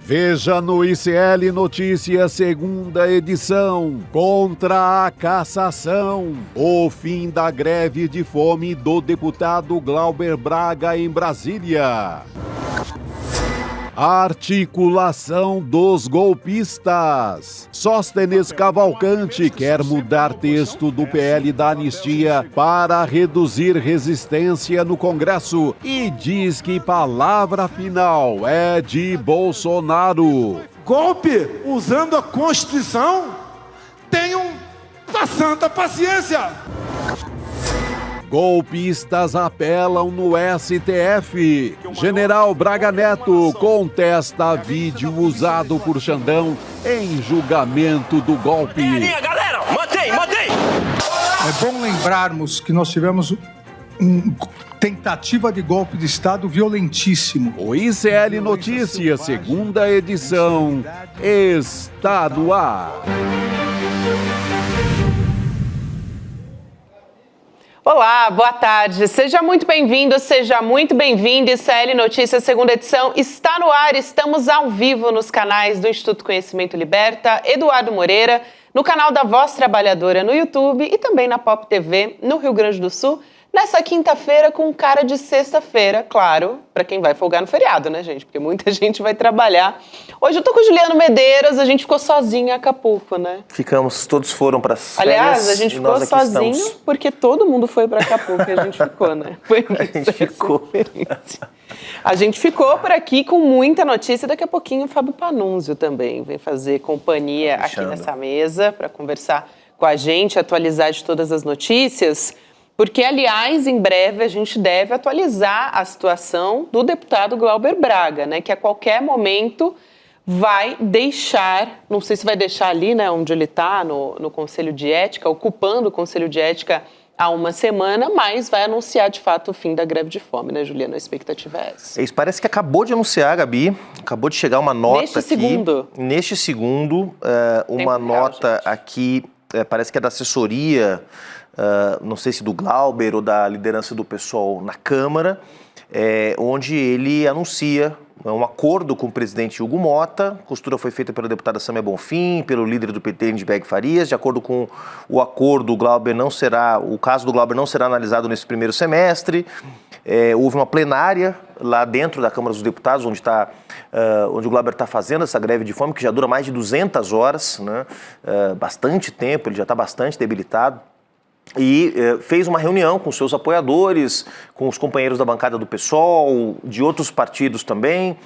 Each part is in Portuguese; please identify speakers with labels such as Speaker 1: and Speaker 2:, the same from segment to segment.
Speaker 1: Veja no ICL Notícias, segunda edição, contra a cassação, o fim da greve de fome do deputado Glauber Braga em Brasília. Articulação dos golpistas. Sóstenes Cavalcante quer mudar texto do PL da anistia para reduzir resistência no Congresso e diz que palavra final é de Bolsonaro.
Speaker 2: Golpe usando a Constituição? Tenham a santa paciência!
Speaker 1: Golpistas apelam no STF. General Braga Neto contesta vídeo usado por Xandão em julgamento do golpe.
Speaker 3: Galera, mantém!
Speaker 4: É bom lembrarmos que nós tivemos tentativa de golpe de Estado violentíssimo.
Speaker 1: O ICL Notícias, segunda edição, está no ar.
Speaker 5: Olá, boa tarde. Seja muito bem-vindo, seja muito bem-vindo. ICL Notícias, segunda edição, está no ar. Estamos ao vivo nos canais do Instituto Conhecimento Liberta, Eduardo Moreira, no canal da Voz Trabalhadora no YouTube e também na Pop TV no Rio Grande do Sul. Nessa quinta-feira com cara de sexta-feira, claro, para quem vai folgar no feriado, né, gente? Porque muita gente vai trabalhar. Hoje eu tô com o Juliano Medeiros, a gente ficou sozinho em Acapulco, né?
Speaker 6: Ficamos, todos foram para as férias.
Speaker 5: Aliás, a gente ficou sozinho porque todo mundo foi para Acapulco e a gente ficou, né? Foi
Speaker 6: a gente ficou.
Speaker 5: A gente ficou por aqui com muita notícia. Daqui a pouquinho o Fábio Panunzio também vem fazer companhia aqui nessa mesa para conversar com a gente, atualizar de todas as notícias. Porque, aliás, em breve a gente deve atualizar a situação do deputado Glauber Braga, né? Que a qualquer momento vai deixar, não sei se vai deixar ali, né, onde ele está, no Conselho de Ética, ocupando o Conselho de Ética há uma semana, mas vai anunciar, de fato, o fim da greve de fome, né, Juliana? A expectativa é essa.
Speaker 6: Isso parece que acabou de anunciar, Gabi, acabou de chegar uma nota Neste segundo, uma nota aqui, parece que é da assessoria, não sei se do Glauber ou da liderança do PSOL na Câmara, onde ele anuncia um acordo com o presidente Hugo Motta. A costura foi feita pela deputada Sâmia Bonfim, pelo líder do PT, Lindbergh Farias. De acordo com o acordo, o caso do Glauber não será analisado nesse primeiro semestre. Houve uma plenária lá dentro da Câmara dos Deputados, onde o Glauber está fazendo essa greve de fome, que já dura mais de 200 horas, né? Bastante tempo, ele já está bastante debilitado. E fez uma reunião com seus apoiadores, com os companheiros da bancada do PSOL, de outros partidos também,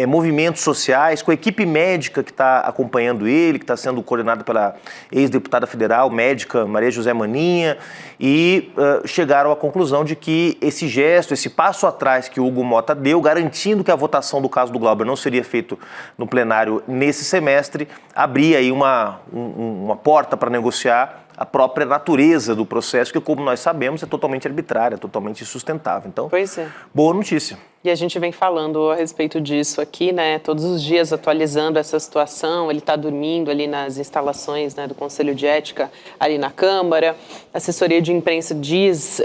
Speaker 6: movimentos sociais, com a equipe médica que está acompanhando ele, que está sendo coordenada pela ex-deputada federal, médica Maria José Maninha, e chegaram à conclusão de que esse gesto, esse passo atrás que o Hugo Motta deu, garantindo que a votação do caso do Glauber não seria feito no plenário nesse semestre, abria aí uma porta para negociar a própria natureza do processo, que, como nós sabemos, é totalmente arbitrária, totalmente insustentável. Então, boa notícia.
Speaker 5: E a gente vem falando a respeito disso aqui, né? Todos os dias atualizando essa situação. Ele está dormindo ali nas instalações, né, do Conselho de Ética, ali na Câmara. A assessoria de imprensa diz,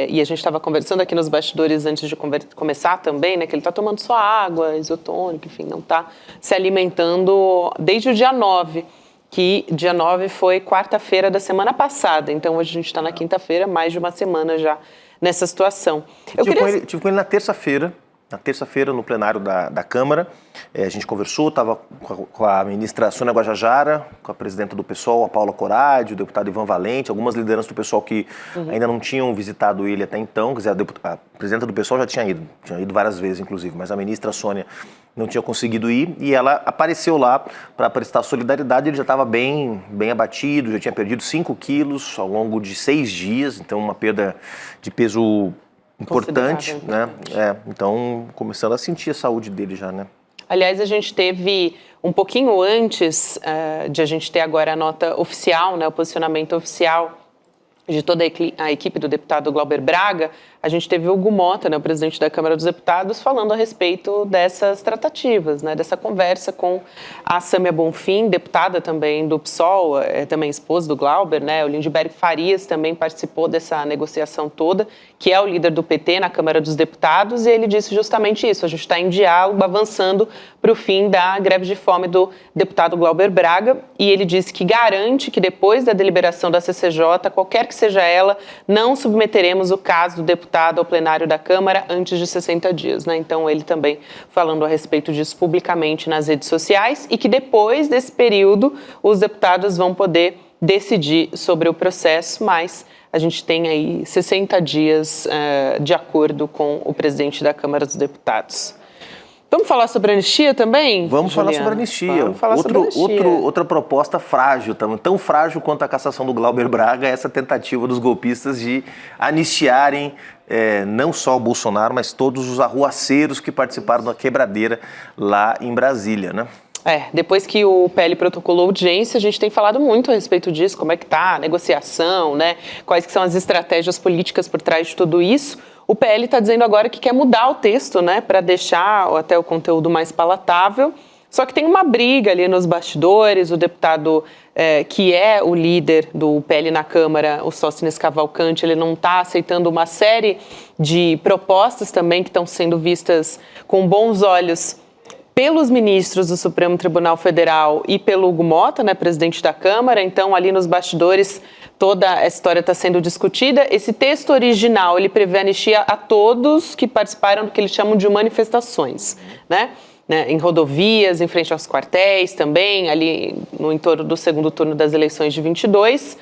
Speaker 5: e a gente estava conversando aqui nos bastidores antes de começar também, né, que ele está tomando só água, isotônico, enfim, não está se alimentando desde o dia 9. Que dia 9 foi quarta-feira da semana passada. Então, hoje a gente está na quinta-feira, mais de uma semana já nessa situação.
Speaker 6: Tive com ele na terça-feira, no plenário da Câmara. A gente conversou, estava com a ministra Sônia Guajajara, com a presidenta do PSOL, a Paula Corade, o deputado Ivan Valente, algumas lideranças do PSOL que ainda não tinham visitado ele até então. Quer dizer, a presidenta do PSOL já tinha ido várias vezes, inclusive, mas a ministra Sônia não tinha conseguido ir, e ela apareceu lá para prestar solidariedade. Ele já estava bem abatido, já tinha perdido 5 quilos ao longo de 6 dias, então uma perda de peso importante, né? Então, começando a sentir a saúde dele já, né?
Speaker 5: Aliás, a gente teve um pouquinho antes de a gente ter agora a nota oficial, né, o posicionamento oficial de toda a equipe do deputado Glauber Braga, a gente teve o Hugo Motta, né, o presidente da Câmara dos Deputados, falando a respeito dessas tratativas, né, dessa conversa com a Sâmia Bonfim, deputada também do PSOL, também esposa do Glauber, né, o Lindbergh Farias também participou dessa negociação toda, que é o líder do PT na Câmara dos Deputados, e ele disse justamente isso, a gente está em diálogo, avançando para o fim da greve de fome do deputado Glauber Braga, e ele disse que garante que depois da deliberação da CCJ, qualquer que seja ela, não submeteremos o caso do deputado ao plenário da Câmara antes de 60 dias, né? Então, ele também falando a respeito disso publicamente nas redes sociais e que depois desse período os deputados vão poder decidir sobre o processo, mas a gente tem aí 60 dias de acordo com o presidente da Câmara dos Deputados. Vamos falar sobre a anistia também?
Speaker 6: Vamos falar sobre a anistia.
Speaker 5: Vamos falar sobre a anistia.
Speaker 6: Outra proposta frágil, tão frágil quanto a cassação do Glauber Braga, essa tentativa dos golpistas de anistiarem não só o Bolsonaro, mas todos os arruaceiros que participaram da quebradeira lá em Brasília, né?
Speaker 5: Depois que o PL protocolou audiência, a gente tem falado muito a respeito disso, como é que tá a negociação, né? Quais que são as estratégias políticas por trás de tudo isso. O PL está dizendo agora que quer mudar o texto, né, para deixar até o conteúdo mais palatável. Só que tem uma briga ali nos bastidores, o deputado que é o líder do PL na Câmara, o Sóstenes Cavalcante, ele não está aceitando uma série de propostas também que estão sendo vistas com bons olhos pelos ministros do Supremo Tribunal Federal e pelo Hugo Motta, né, presidente da Câmara. Então, ali nos bastidores, toda a história está sendo discutida. Esse texto original, ele prevê anistia a todos que participaram do que eles chamam de manifestações, né? Em rodovias, em frente aos quartéis também, ali no entorno do segundo turno das eleições de 22.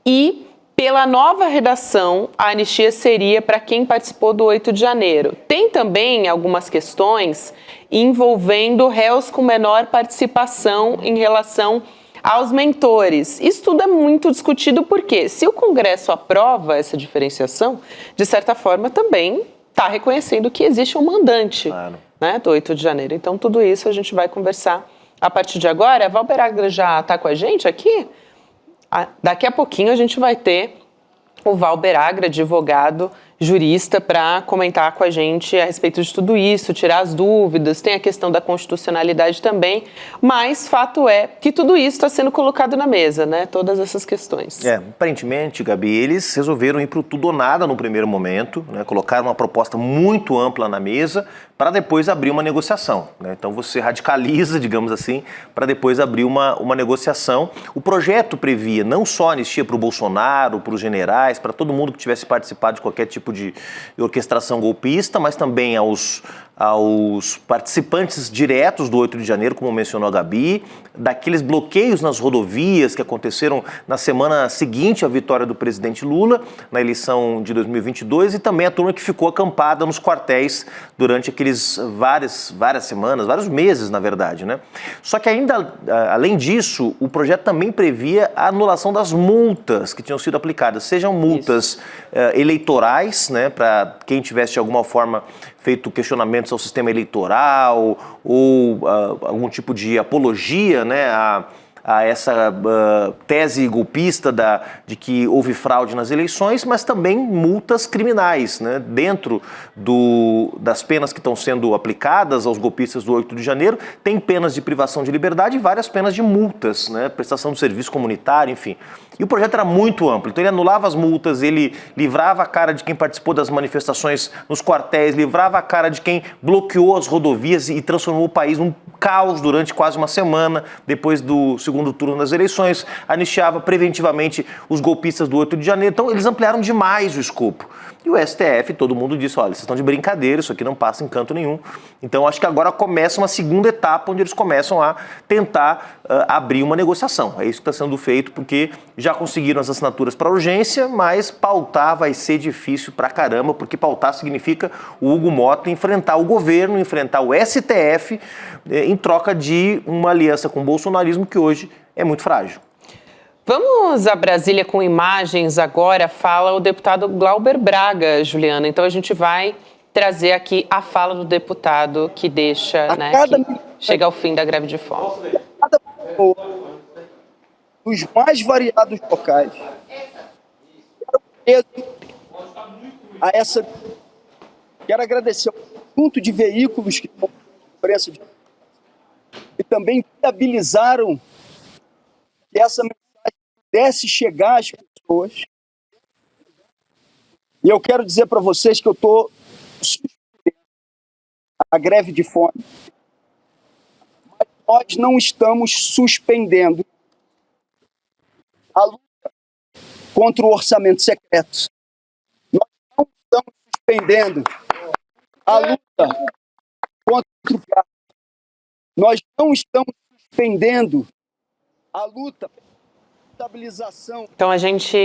Speaker 5: E, pela nova redação, a anistia seria para quem participou do 8 de janeiro. Tem também algumas questões envolvendo réus com menor participação em relação aos mentores. Isso tudo é muito discutido porque, se o Congresso aprova essa diferenciação, de certa forma também está reconhecendo que existe um mandante, claro, né, do 8 de janeiro. Então, tudo isso a gente vai conversar a partir de agora. A Valber Agra já está com a gente aqui? Daqui a pouquinho a gente vai ter o Valber Agra, advogado, jurista, para comentar com a gente a respeito de tudo isso, tirar as dúvidas. Tem a questão da constitucionalidade também, mas fato é que tudo isso está sendo colocado na mesa, né? Todas essas questões.
Speaker 6: Aparentemente, Gabi, eles resolveram ir para o tudo ou nada no primeiro momento, né? Colocaram uma proposta muito ampla na mesa para depois abrir uma negociação, né? Então você radicaliza, digamos assim, para depois abrir uma negociação. O projeto previa não só anistia para o Bolsonaro, para os generais, para todo mundo que tivesse participado de qualquer tipo de orquestração golpista, mas também aos participantes diretos do 8 de janeiro, como mencionou a Gabi, daqueles bloqueios nas rodovias que aconteceram na semana seguinte à vitória do presidente Lula na eleição de 2022, e também a turma que ficou acampada nos quartéis durante aqueles várias semanas, vários meses, na verdade, né? Só que ainda, além disso, o projeto também previa a anulação das multas que tinham sido aplicadas, sejam multas eleitorais, né, para quem tivesse de alguma forma feito questionamentos ao sistema eleitoral ou algum tipo de apologia, né, a essa tese golpista de que houve fraude nas eleições, mas também multas criminais, né? Dentro das penas que estão sendo aplicadas aos golpistas do 8 de janeiro, tem penas de privação de liberdade e várias penas de multas, né? Prestação de serviço comunitário, enfim. E o projeto era muito amplo, então ele anulava as multas, ele livrava a cara de quem participou das manifestações nos quartéis, livrava a cara de quem bloqueou as rodovias e transformou o país num caos durante quase uma semana, depois do segundo turno das eleições, anistiava preventivamente os golpistas do 8 de janeiro. Então eles ampliaram demais o escopo. E o STF, todo mundo disse, olha, vocês estão de brincadeira, isso aqui não passa em canto nenhum. Então acho que agora começa uma segunda etapa, onde eles começam a tentar abrir uma negociação. É isso que está sendo feito, porque já conseguiram as assinaturas para urgência, mas pautar vai ser difícil pra caramba, porque pautar significa o Hugo Motta enfrentar o governo, enfrentar o STF, em troca de uma aliança com o bolsonarismo que hoje é muito frágil.
Speaker 5: Vamos a Brasília com imagens agora, fala o deputado Glauber Braga, Juliana. Então a gente vai trazer aqui a fala do deputado que deixa, né, que chega ao fim da greve de fome.
Speaker 3: Cada pessoa dos mais variados locais, a essa... Quero agradecer ao conjunto de veículos que imprensa e também viabilizaram que essa mensagem pudesse chegar às pessoas. E eu quero dizer para vocês que eu estou suspendendo a greve de fome, mas nós não estamos suspendendo a luta contra o orçamento secreto. Nós não estamos suspendendo a luta contra o gasto. Nós não estamos suspendendo a luta pela estabilização.
Speaker 5: Então a gente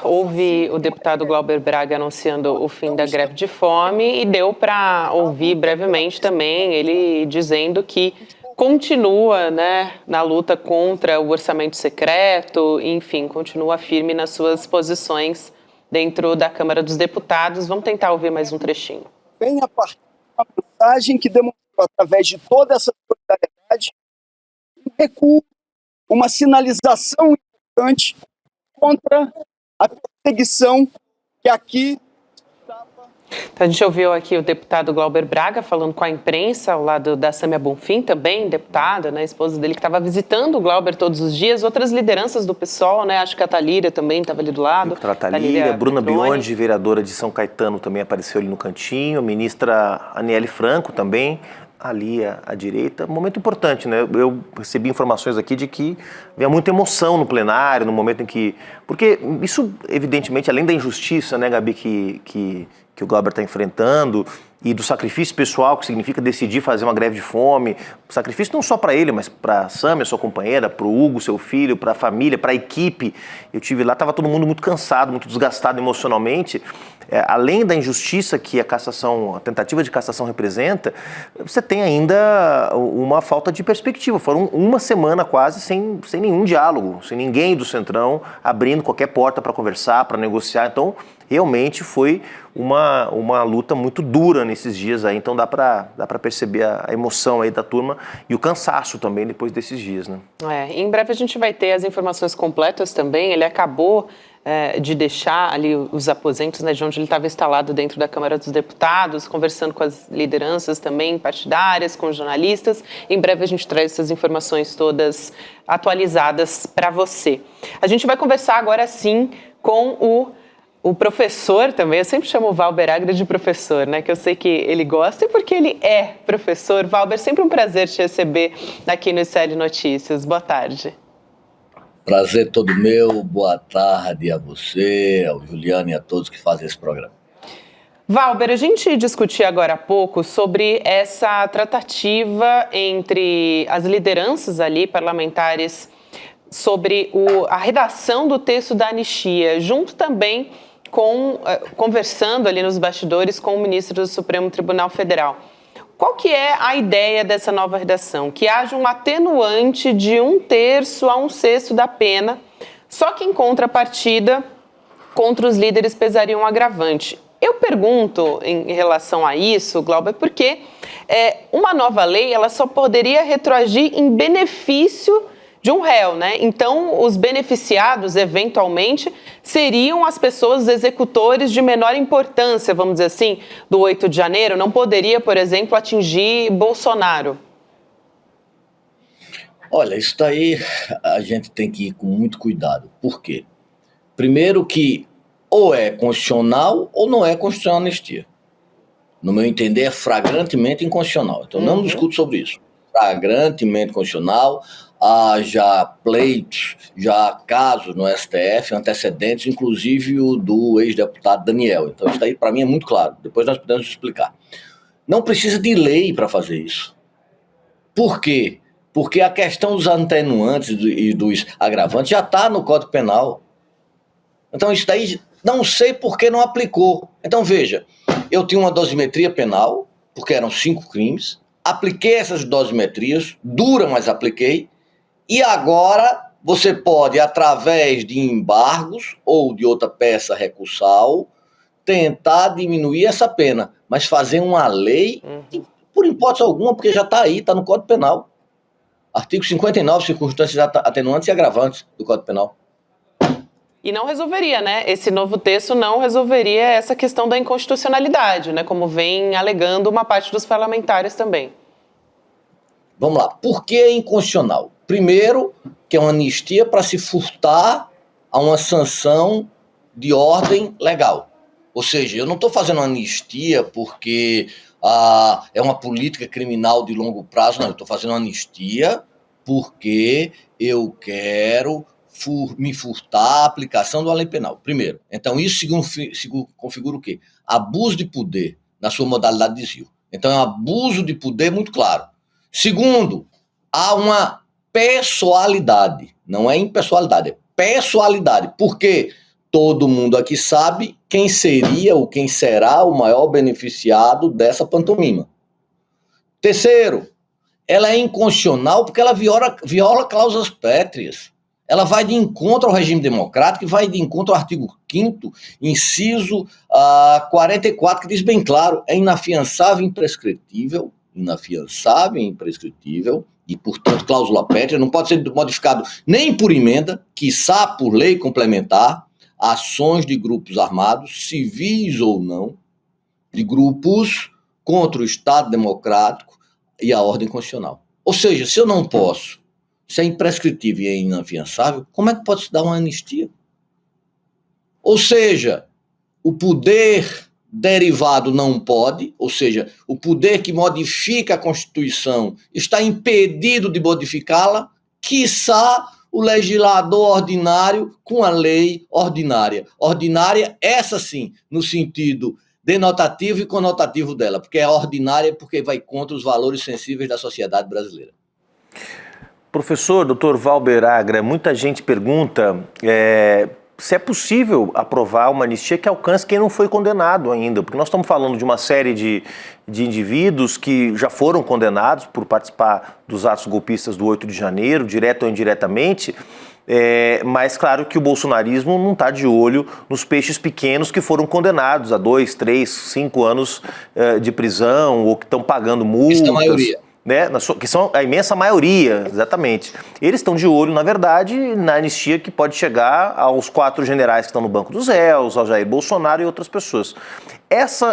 Speaker 5: ouve o deputado Glauber Braga anunciando o fim da greve de fome e deu para ouvir brevemente também ele dizendo que continua, né, na luta contra o orçamento secreto, enfim, continua firme nas suas posições dentro da Câmara dos Deputados. Vamos tentar ouvir mais um trechinho.
Speaker 3: Vem a partir de uma mensagem que demonstrou, através de toda essa solidariedade, um recuo, uma sinalização importante contra a perseguição que aqui...
Speaker 5: Então, a gente ouviu aqui o deputado Glauber Braga falando com a imprensa, ao lado da Sâmia Bonfim, também deputada, né, esposa dele, que estava visitando o Glauber todos os dias, outras lideranças do PSOL, né, acho que a Talíria também estava ali do lado.
Speaker 6: A Talíria, Bruna Biondi, vereadora de São Caetano, também apareceu ali no cantinho, a ministra Aniele Franco também, ali à direita. Um momento importante, né? Eu recebi informações aqui de que havia muita emoção no plenário, no momento em que... Porque isso, evidentemente, além da injustiça, né, Gabi, que o Glauber está enfrentando, e do sacrifício pessoal, que significa decidir fazer uma greve de fome, sacrifício não só para ele, mas para a Sâmia, sua companheira, para o Hugo, seu filho, para a família, para a equipe. Eu tive lá, estava todo mundo muito cansado, muito desgastado emocionalmente. Além da injustiça que a tentativa de cassação representa, você tem ainda uma falta de perspectiva. Foram uma semana quase sem nenhum diálogo, sem ninguém do Centrão abrindo qualquer porta para conversar, para negociar. Então, realmente foi uma luta muito dura nesses dias aí. Então, dá para perceber a emoção aí da turma e o cansaço também depois desses dias, né?
Speaker 5: Em breve a gente vai ter as informações completas também. Ele acabou de deixar ali os aposentos, né, de onde ele estava instalado dentro da Câmara dos Deputados, conversando com as lideranças também partidárias, com jornalistas. Em breve a gente traz essas informações todas atualizadas para você. A gente vai conversar agora sim com o professor também. Eu sempre chamo o Valber Agra de professor, né, que eu sei que ele gosta e porque ele é professor. Valber, sempre um prazer te receber aqui no ICL Notícias. Boa tarde.
Speaker 7: Prazer todo meu, boa tarde a você, ao Juliano e a todos que fazem esse programa.
Speaker 5: Valber, a gente discutiu agora há pouco sobre essa tratativa entre as lideranças ali parlamentares sobre a redação do texto da anistia, junto também conversando ali nos bastidores com o ministro do Supremo Tribunal Federal. Qual que é a ideia dessa nova redação? Que haja um atenuante de 1/3 a 1/6 da pena, só que em contrapartida, contra os líderes pesaria um agravante. Eu pergunto em relação a isso, Glauber, porque uma nova lei ela só poderia retroagir em benefício de um réu, né? Então, os beneficiados, eventualmente, seriam as pessoas, os executores de menor importância, vamos dizer assim, do 8 de janeiro. Não poderia, por exemplo, atingir Bolsonaro.
Speaker 7: Olha, isso daí a gente tem que ir com muito cuidado. Por quê? Primeiro que ou é constitucional ou não é constitucional a anistia. No meu entender, é flagrantemente inconstitucional. Então, não discuto sobre isso. Flagrantemente constitucional. Há já pleitos, já casos no STF, antecedentes, inclusive o do ex-deputado Daniel. Então isso daí para mim é muito claro, depois nós podemos explicar. Não precisa de lei para fazer isso. Por quê? Porque a questão dos atenuantes e dos agravantes já está no Código Penal. Então isso daí não sei por que não aplicou. Então veja, eu tinha uma dosimetria penal, porque eram 5 crimes, apliquei essas dosimetrias, dura, mas apliquei. E agora você pode, através de embargos ou de outra peça recursal, tentar diminuir essa pena, mas fazer uma lei, por hipótese alguma, porque já está aí, está no Código Penal. Artigo 59, circunstâncias atenuantes e agravantes do Código Penal.
Speaker 5: E não resolveria, né? Esse novo texto não resolveria essa questão da inconstitucionalidade, né? Como vem alegando uma parte dos parlamentares também.
Speaker 7: Vamos lá. Por que é inconstitucional? Primeiro, que é uma anistia para se furtar a uma sanção de ordem legal. Ou seja, eu não estou fazendo anistia porque é uma política criminal de longo prazo, não. Eu estou fazendo anistia porque eu quero me furtar a aplicação da lei penal. Primeiro. Então, isso configura o quê? Abuso de poder na sua modalidade de desvio. Então, é um abuso de poder muito claro. Segundo, há uma pessoalidade. Não é impessoalidade, é pessoalidade. Por quê? Todo mundo aqui sabe quem seria ou quem será o maior beneficiado dessa pantomima. Terceiro, ela é inconstitucional porque ela viola cláusulas pétreas. Ela vai de encontro ao regime democrático e vai de encontro ao artigo 5º, inciso 44, que diz bem claro, é inafiançável e imprescritível, e, portanto, cláusula pétrea, não pode ser modificado nem por emenda, quiçá por lei complementar, ações de grupos armados, civis ou não, de grupos contra o Estado democrático e a ordem constitucional. Ou seja, se eu não posso, se é imprescritível e é inafiançável, como é que pode se dar uma anistia? Ou seja, o poder derivado não pode, ou seja, o poder que modifica a Constituição está impedido de modificá-la, quiçá o legislador ordinário com a lei ordinária. Ordinária, essa sim, no sentido denotativo e conotativo dela, porque é ordinária porque vai contra os valores sensíveis da sociedade brasileira.
Speaker 6: Professor, Dr. Valber Agra, muita gente pergunta se é possível aprovar uma anistia que alcance quem não foi condenado ainda, porque nós estamos falando de uma série de indivíduos que já foram condenados por participar dos atos golpistas do 8 de janeiro, direto ou indiretamente, mas claro que o bolsonarismo não está de olho nos peixes pequenos que foram condenados a 2, 3, 5 anos de prisão ou que estão pagando multas.
Speaker 7: Isso é a maioria.
Speaker 6: Né, que são a imensa maioria, exatamente. Eles estão de olho, na verdade, na anistia que pode chegar aos 4 generais que estão no banco dos réus, ao Jair Bolsonaro e outras pessoas.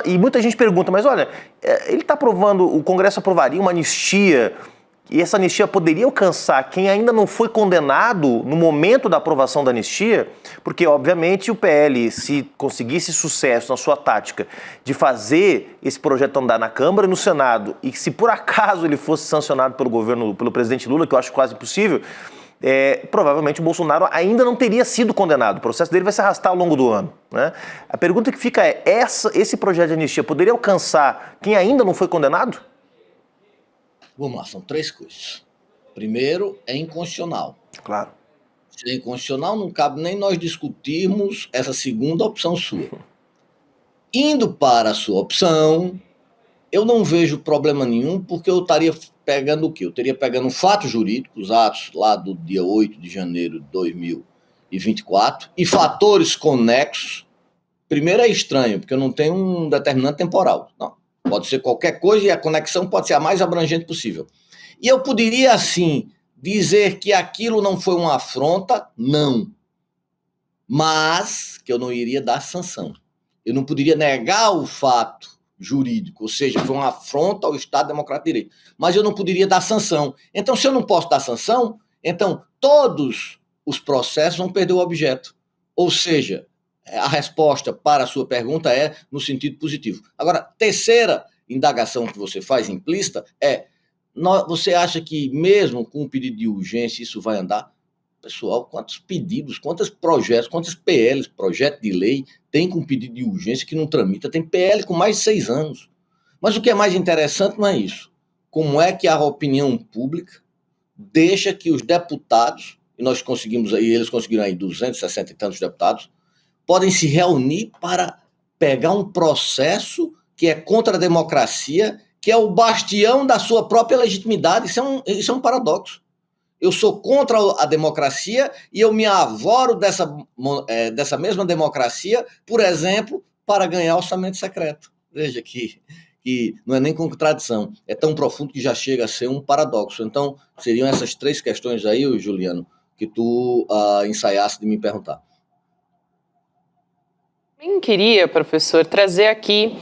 Speaker 6: E muita gente pergunta, mas olha, ele está aprovando, o Congresso aprovaria uma anistia, e essa anistia poderia alcançar quem ainda não foi condenado no momento da aprovação da anistia? Porque, obviamente, o PL, se conseguisse sucesso na sua tática de fazer esse projeto andar na Câmara e no Senado, e se por acaso ele fosse sancionado pelo presidente Lula, que eu acho quase impossível, provavelmente o Bolsonaro ainda não teria sido condenado. O processo dele vai se arrastar ao longo do ano, né? A pergunta que fica é, esse projeto de anistia poderia alcançar quem ainda não foi condenado?
Speaker 7: Vamos lá, são 3 coisas. Primeiro, é inconstitucional.
Speaker 6: Claro.
Speaker 7: Se é inconstitucional, não cabe nem nós discutirmos essa segunda opção sua. Indo para a sua opção, eu não vejo problema nenhum, porque eu estaria pegando o quê? Eu estaria pegando um fato jurídico, os atos lá do dia 8 de janeiro de 2024, e fatores conexos. Primeiro é estranho, porque eu não tenho um determinante temporal. Não. Pode ser qualquer coisa e a conexão pode ser a mais abrangente possível. E eu poderia, assim, dizer que aquilo não foi uma afronta? Não. Mas que eu não iria dar sanção. Eu não poderia negar o fato jurídico, ou seja, foi uma afronta ao Estado Democrático de Direito. Mas eu não poderia dar sanção. Então, se eu não posso dar sanção, então todos os processos vão perder o objeto. Ou seja, a resposta para a sua pergunta é no sentido positivo. Agora, terceira indagação que você faz implícita é, você acha que mesmo com um pedido de urgência isso vai andar? Pessoal, quantos pedidos, quantos projetos, quantos PLs, projeto de lei, tem com pedido de urgência que não tramita? Tem PL com mais de 6 anos. Mas o que é mais interessante não é isso. Como é que a opinião pública deixa que os deputados, e nós conseguimos aí, eles conseguiram aí 260 e tantos deputados, podem se reunir para pegar um processo que é contra a democracia, que é o bastião da sua própria legitimidade. Isso é um paradoxo. Eu sou contra a democracia e eu me avoro dessa mesma democracia, por exemplo, para ganhar orçamento secreto. Veja que não é nem contradição, é tão profundo que já chega a ser um paradoxo. Então, seriam essas 3 questões aí, Juliano, que tu ensaiasse de me perguntar.
Speaker 5: Eu queria, professor, trazer aqui,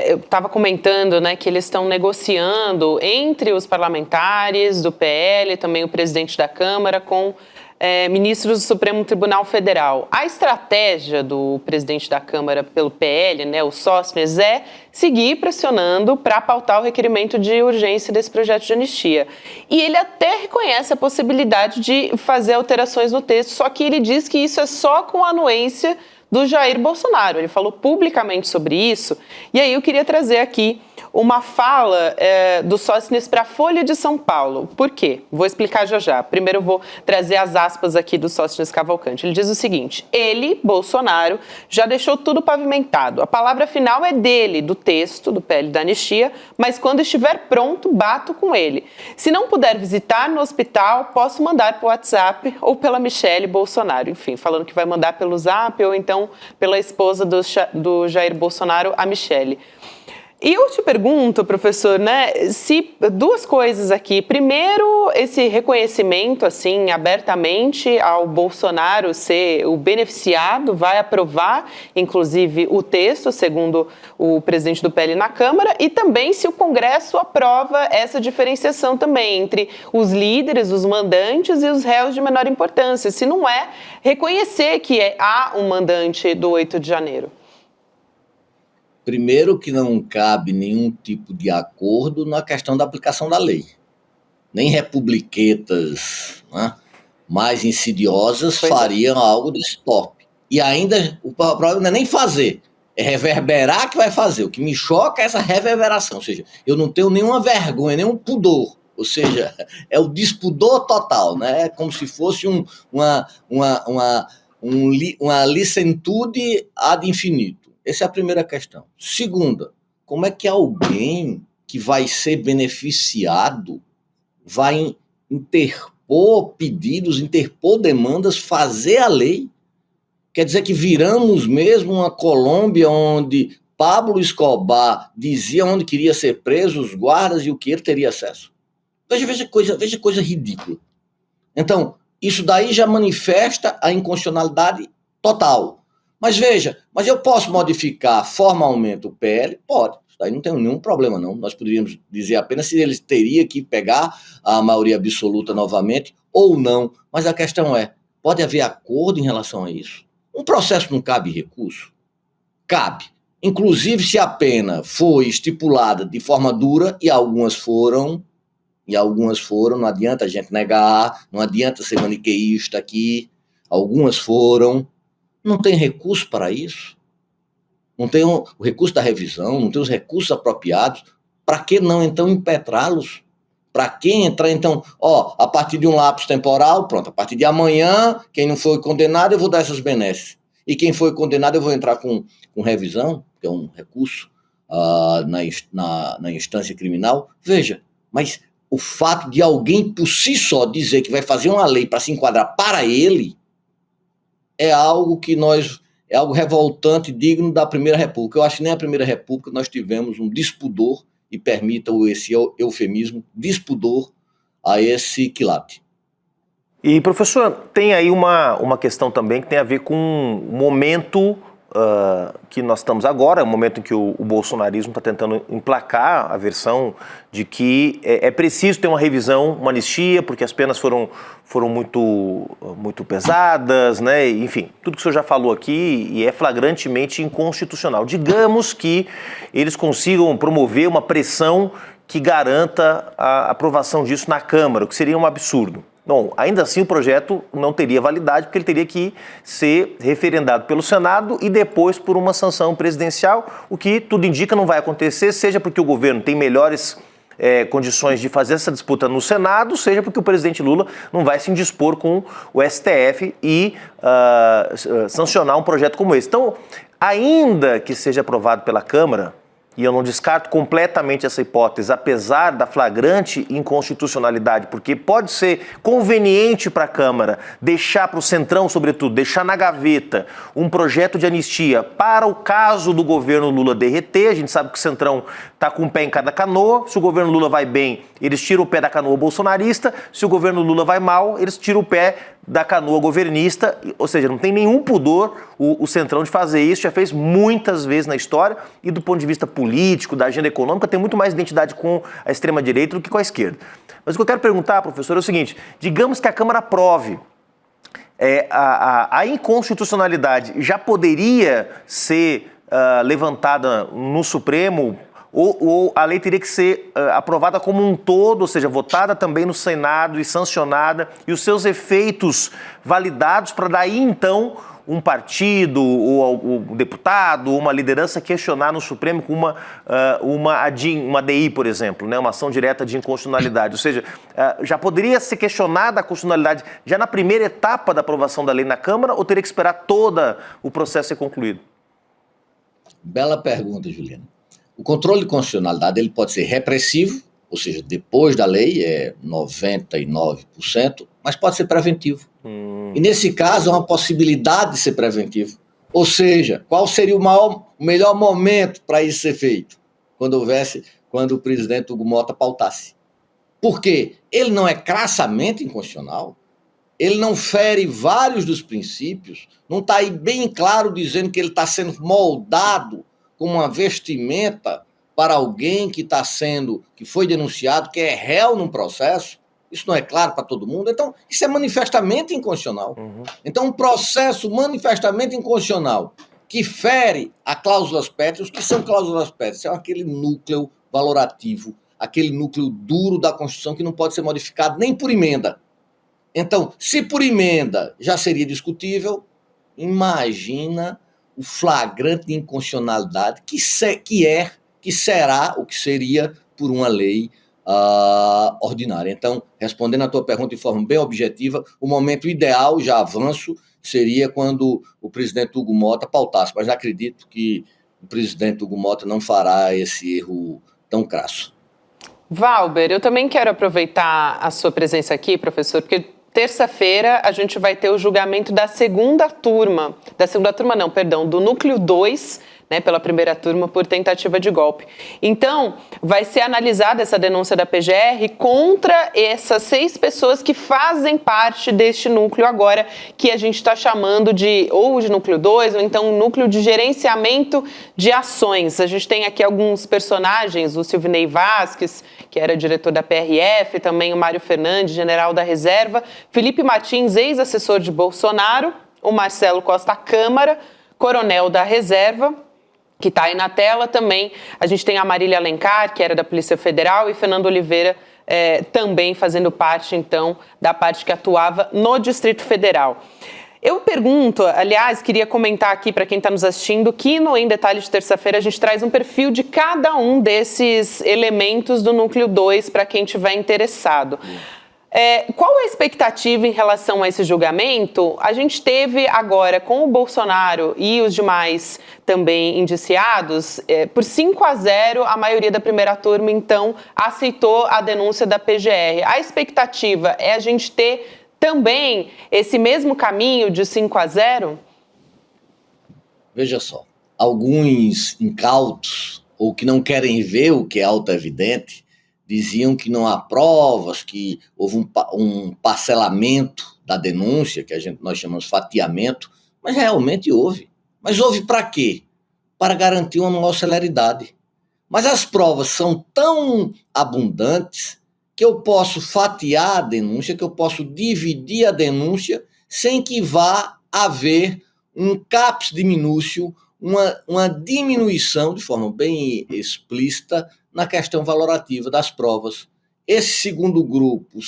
Speaker 5: eu estava comentando, né, que eles estão negociando entre os parlamentares do PL, também o presidente da Câmara, com ministros do Supremo Tribunal Federal. A estratégia do presidente da Câmara pelo PL, né, o Sóstenes, é seguir pressionando para pautar o requerimento de urgência desse projeto de anistia. E ele até reconhece a possibilidade de fazer alterações no texto, só que ele diz que isso é só com a anuência do Jair Bolsonaro. Ele falou publicamente sobre isso. E aí eu queria trazer aqui uma fala do Sóstenes para a Folha de São Paulo. Por quê? Vou explicar já já. Primeiro eu vou trazer as aspas aqui do Sóstenes Cavalcante. Ele diz o seguinte: ele, Bolsonaro, já deixou tudo pavimentado. A palavra final é dele, do texto, do PL da anistia, mas quando estiver pronto, bato com ele. Se não puder visitar no hospital, posso mandar por WhatsApp ou pela Michele Bolsonaro. Enfim, falando que vai mandar pelo Zap ou então pela esposa do Jair Bolsonaro, a Michele. E eu te pergunto, professor, né, se duas coisas aqui. Primeiro, esse reconhecimento, assim, abertamente ao Bolsonaro ser o beneficiado, vai aprovar, inclusive, o texto, segundo o presidente do PL na Câmara, e também se o Congresso aprova essa diferenciação também entre os líderes, os mandantes e os réus de menor importância. Se não é reconhecer que há um mandante do 8 de janeiro.
Speaker 7: Primeiro que não cabe nenhum tipo de acordo na questão da aplicação da lei. Nem republiquetas, né, mais insidiosas fariam algo desse top. E ainda, o problema não é nem fazer, é reverberar que vai fazer. O que me choca é essa reverberação, ou seja, eu não tenho nenhuma vergonha, nenhum pudor. Ou seja, é o despudor total, né? É como se fosse uma licentude ad infinito. Essa é a primeira questão. Segunda, como é que alguém que vai ser beneficiado vai interpor pedidos, interpor demandas, fazer a lei? Quer dizer que viramos mesmo uma Colômbia onde Pablo Escobar dizia onde queria ser preso, os guardas e o que ele teria acesso. Veja coisa ridícula. Então, isso daí já manifesta a inconstitucionalidade total. Mas veja, eu posso modificar formalmente o PL? Pode. Isso daí não tem nenhum problema, não. Nós poderíamos dizer apenas se ele teria que pegar a maioria absoluta novamente ou não. Mas a questão é, pode haver acordo em relação a isso? Um processo não cabe recurso? Cabe. Inclusive se a pena foi estipulada de forma dura, e algumas foram, não adianta a gente negar, não adianta ser maniqueísta aqui, algumas foram. Não tem recurso para isso? Não tem o recurso da revisão? Não tem os recursos apropriados? Para que não, então, impetrá-los? Para que entrar, então, a partir de um lapso temporal, pronto, a partir de amanhã, quem não foi condenado, eu vou dar essas benesses. E quem foi condenado, eu vou entrar com revisão, que é um recurso na instância criminal. Veja, mas o fato de alguém por si só dizer que vai fazer uma lei para se enquadrar para ele, é algo revoltante, digno da Primeira República. Eu acho que nem a Primeira República nós tivemos um despudor, e permita-o esse eufemismo, despudor a esse quilate.
Speaker 6: E, professor, tem aí uma questão também que tem a ver com o momento que nós estamos agora, o momento em que o bolsonarismo está tentando emplacar a versão de que é preciso ter uma revisão, uma anistia, porque as penas foram muito pesadas, né? Enfim, tudo que o senhor já falou aqui e é flagrantemente inconstitucional. Digamos que eles consigam promover uma pressão que garanta a aprovação disso na Câmara, o que seria um absurdo. Bom, ainda assim o projeto não teria validade, porque ele teria que ser referendado pelo Senado e depois por uma sanção presidencial, o que tudo indica não vai acontecer, seja porque o governo tem melhores condições de fazer essa disputa no Senado, seja porque o presidente Lula não vai se indispor com o STF e sancionar um projeto como esse. Então, ainda que seja aprovado pela Câmara, e eu não descarto completamente essa hipótese, apesar da flagrante inconstitucionalidade, porque pode ser conveniente para a Câmara deixar para o Centrão, sobretudo, deixar na gaveta um projeto de anistia para o caso do governo Lula derreter. A gente sabe que o Centrão está está com um pé em cada canoa. Se o governo Lula vai bem, eles tiram o pé da canoa bolsonarista. Se o governo Lula vai mal, eles tiram o pé da canoa governista. Ou seja, não tem nenhum pudor o Centrão de fazer isso. Já fez muitas vezes na história. E do ponto de vista político, da agenda econômica, tem muito mais identidade com a extrema-direita do que com a esquerda. Mas o que eu quero perguntar, professor, é o seguinte. Digamos que a Câmara aprove. A inconstitucionalidade já poderia ser levantada no Supremo ou a lei teria que ser aprovada como um todo, ou seja, votada também no Senado e sancionada e os seus efeitos validados para daí então um partido ou um deputado ou uma liderança questionar no Supremo com uma DI, por exemplo, né, uma ação direta de inconstitucionalidade. Ou seja, já poderia ser questionada a constitucionalidade já na primeira etapa da aprovação da lei na Câmara ou teria que esperar todo o processo ser concluído?
Speaker 7: Bela pergunta, Juliano. O controle de constitucionalidade ele pode ser repressivo, ou seja, depois da lei é 99%, mas pode ser preventivo. E nesse caso, há uma possibilidade de ser preventivo. Ou seja, qual seria o melhor momento para isso ser feito? Quando o presidente Hugo Mota pautasse. Por quê? Ele não é crassamente inconstitucional, ele não fere vários dos princípios, não está aí bem claro dizendo que ele está sendo moldado como uma vestimenta para alguém que foi denunciado, que é réu num processo. Isso não é claro para todo mundo? Então, isso é manifestamente inconstitucional. Então, um processo manifestamente inconstitucional que fere a cláusulas pétreas, que são cláusulas pétreas? São aquele núcleo valorativo, aquele núcleo duro da Constituição que não pode ser modificado nem por emenda. Então, se por emenda já seria discutível, imagina o flagrante de inconstitucionalidade que será o que seria por uma lei ordinária. Então, respondendo a tua pergunta de forma bem objetiva, o momento ideal, já avanço, seria quando o presidente Hugo Mota pautasse, mas acredito que o presidente Hugo Mota não fará esse erro tão crasso.
Speaker 5: Valber, eu também quero aproveitar a sua presença aqui, professor, porque terça-feira a gente vai ter o julgamento da segunda turma, do núcleo 2, né, pela primeira turma por tentativa de golpe. Então, vai ser analisada essa denúncia da PGR contra essas 6 pessoas que fazem parte deste núcleo agora, que a gente está chamando de núcleo 2, ou então núcleo de gerenciamento de ações. A gente tem aqui alguns personagens, o Silvinei Vasquez, que era diretor da PRF, também o Mário Fernandes, general da reserva, Felipe Martins, ex-assessor de Bolsonaro, o Marcelo Costa Câmara, coronel da reserva, que está aí na tela também. A gente tem a Marília Alencar, que era da Polícia Federal, e Fernando Oliveira também fazendo parte, então, da parte que atuava no Distrito Federal. Eu pergunto, aliás, queria comentar aqui para quem está nos assistindo, que no Em Detalhe de terça-feira a gente traz um perfil de cada um desses elementos do Núcleo 2 para quem estiver interessado. Qual a expectativa em relação a esse julgamento? A gente teve agora, com o Bolsonaro e os demais também indiciados, por 5-0, a maioria da primeira turma, então, aceitou a denúncia da PGR. A expectativa é a gente ter também esse mesmo caminho de 5-0?
Speaker 7: Veja só, alguns incautos, ou que não querem ver o que é autoevidente, diziam que não há provas, que houve um parcelamento da denúncia, que nós chamamos fatiamento, mas realmente houve. Mas houve para quê? Para garantir uma maior celeridade. Mas as provas são tão abundantes que eu posso fatiar a denúncia, que eu posso dividir a denúncia sem que vá haver um caput diminutio, uma diminuição de forma bem explícita na questão valorativa das provas. Esse segundo grupo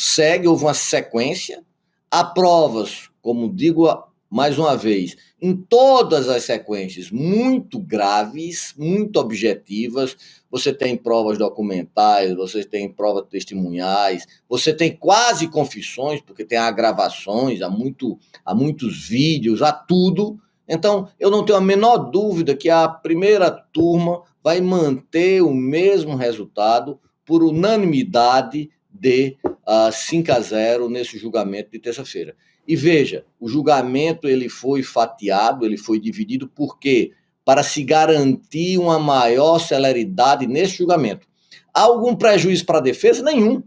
Speaker 7: houve uma sequência, há provas, como digo mais uma vez, em todas as sequências muito graves, muito objetivas. Você tem provas documentais, você tem provas testemunhais, você tem quase confissões, porque tem agravações, há muitos vídeos, há tudo. Então, eu não tenho a menor dúvida que a primeira turma vai manter o mesmo resultado por unanimidade de 5-0 nesse julgamento de terça-feira. E veja, o julgamento ele foi fatiado, ele foi dividido, por quê? para se garantir uma maior celeridade nesse julgamento. Há algum prejuízo para a defesa? Nenhum.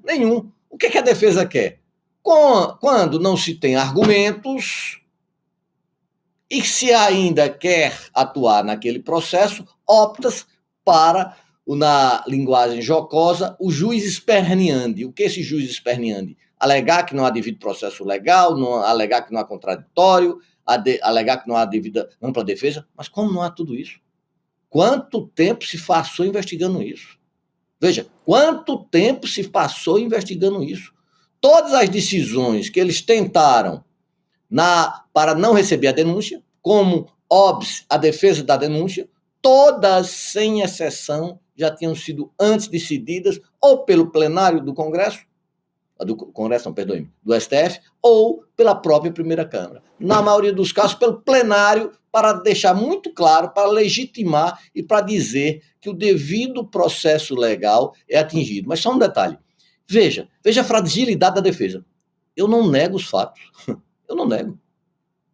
Speaker 7: O que a defesa quer? Quando não se tem argumentos e se ainda quer atuar naquele processo, opta para, na linguagem jocosa, o juiz esperneandi. O que é esse juiz esperneandi? Alegar que não há devido processo legal, alegar que não há contraditório, alegar que não há devida ampla defesa. Mas como não há tudo isso? Quanto tempo se passou investigando isso? Veja, quanto tempo se passou investigando isso? Todas as decisões que eles tentaram para não receber a denúncia, como óbvio a defesa da denúncia, todas, sem exceção, já tinham sido antes decididas ou pelo plenário do Congresso, do STF, ou pela própria primeira Câmara. Na maioria dos casos, pelo plenário, para deixar muito claro, para legitimar e para dizer que o devido processo legal é atingido. Mas só um detalhe. Veja a fragilidade da defesa. Eu não nego os fatos. Eu não nego.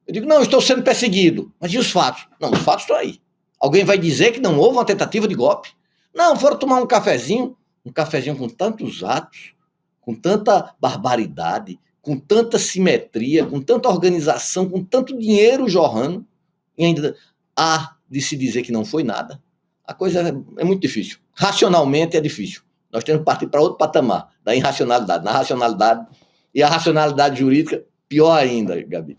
Speaker 7: Eu digo, não, estou sendo perseguido. Mas e os fatos? Não, os fatos estão aí. Alguém vai dizer que não houve uma tentativa de golpe? Não, foram tomar um cafezinho com tantos atos, com tanta barbaridade, com tanta simetria, com tanta organização, com tanto dinheiro jorrando, e ainda há de se dizer que não foi nada. A coisa é muito difícil. Racionalmente é difícil. Nós temos que partir para outro patamar da irracionalidade. Na racionalidade e a racionalidade jurídica, pior ainda, Gabi.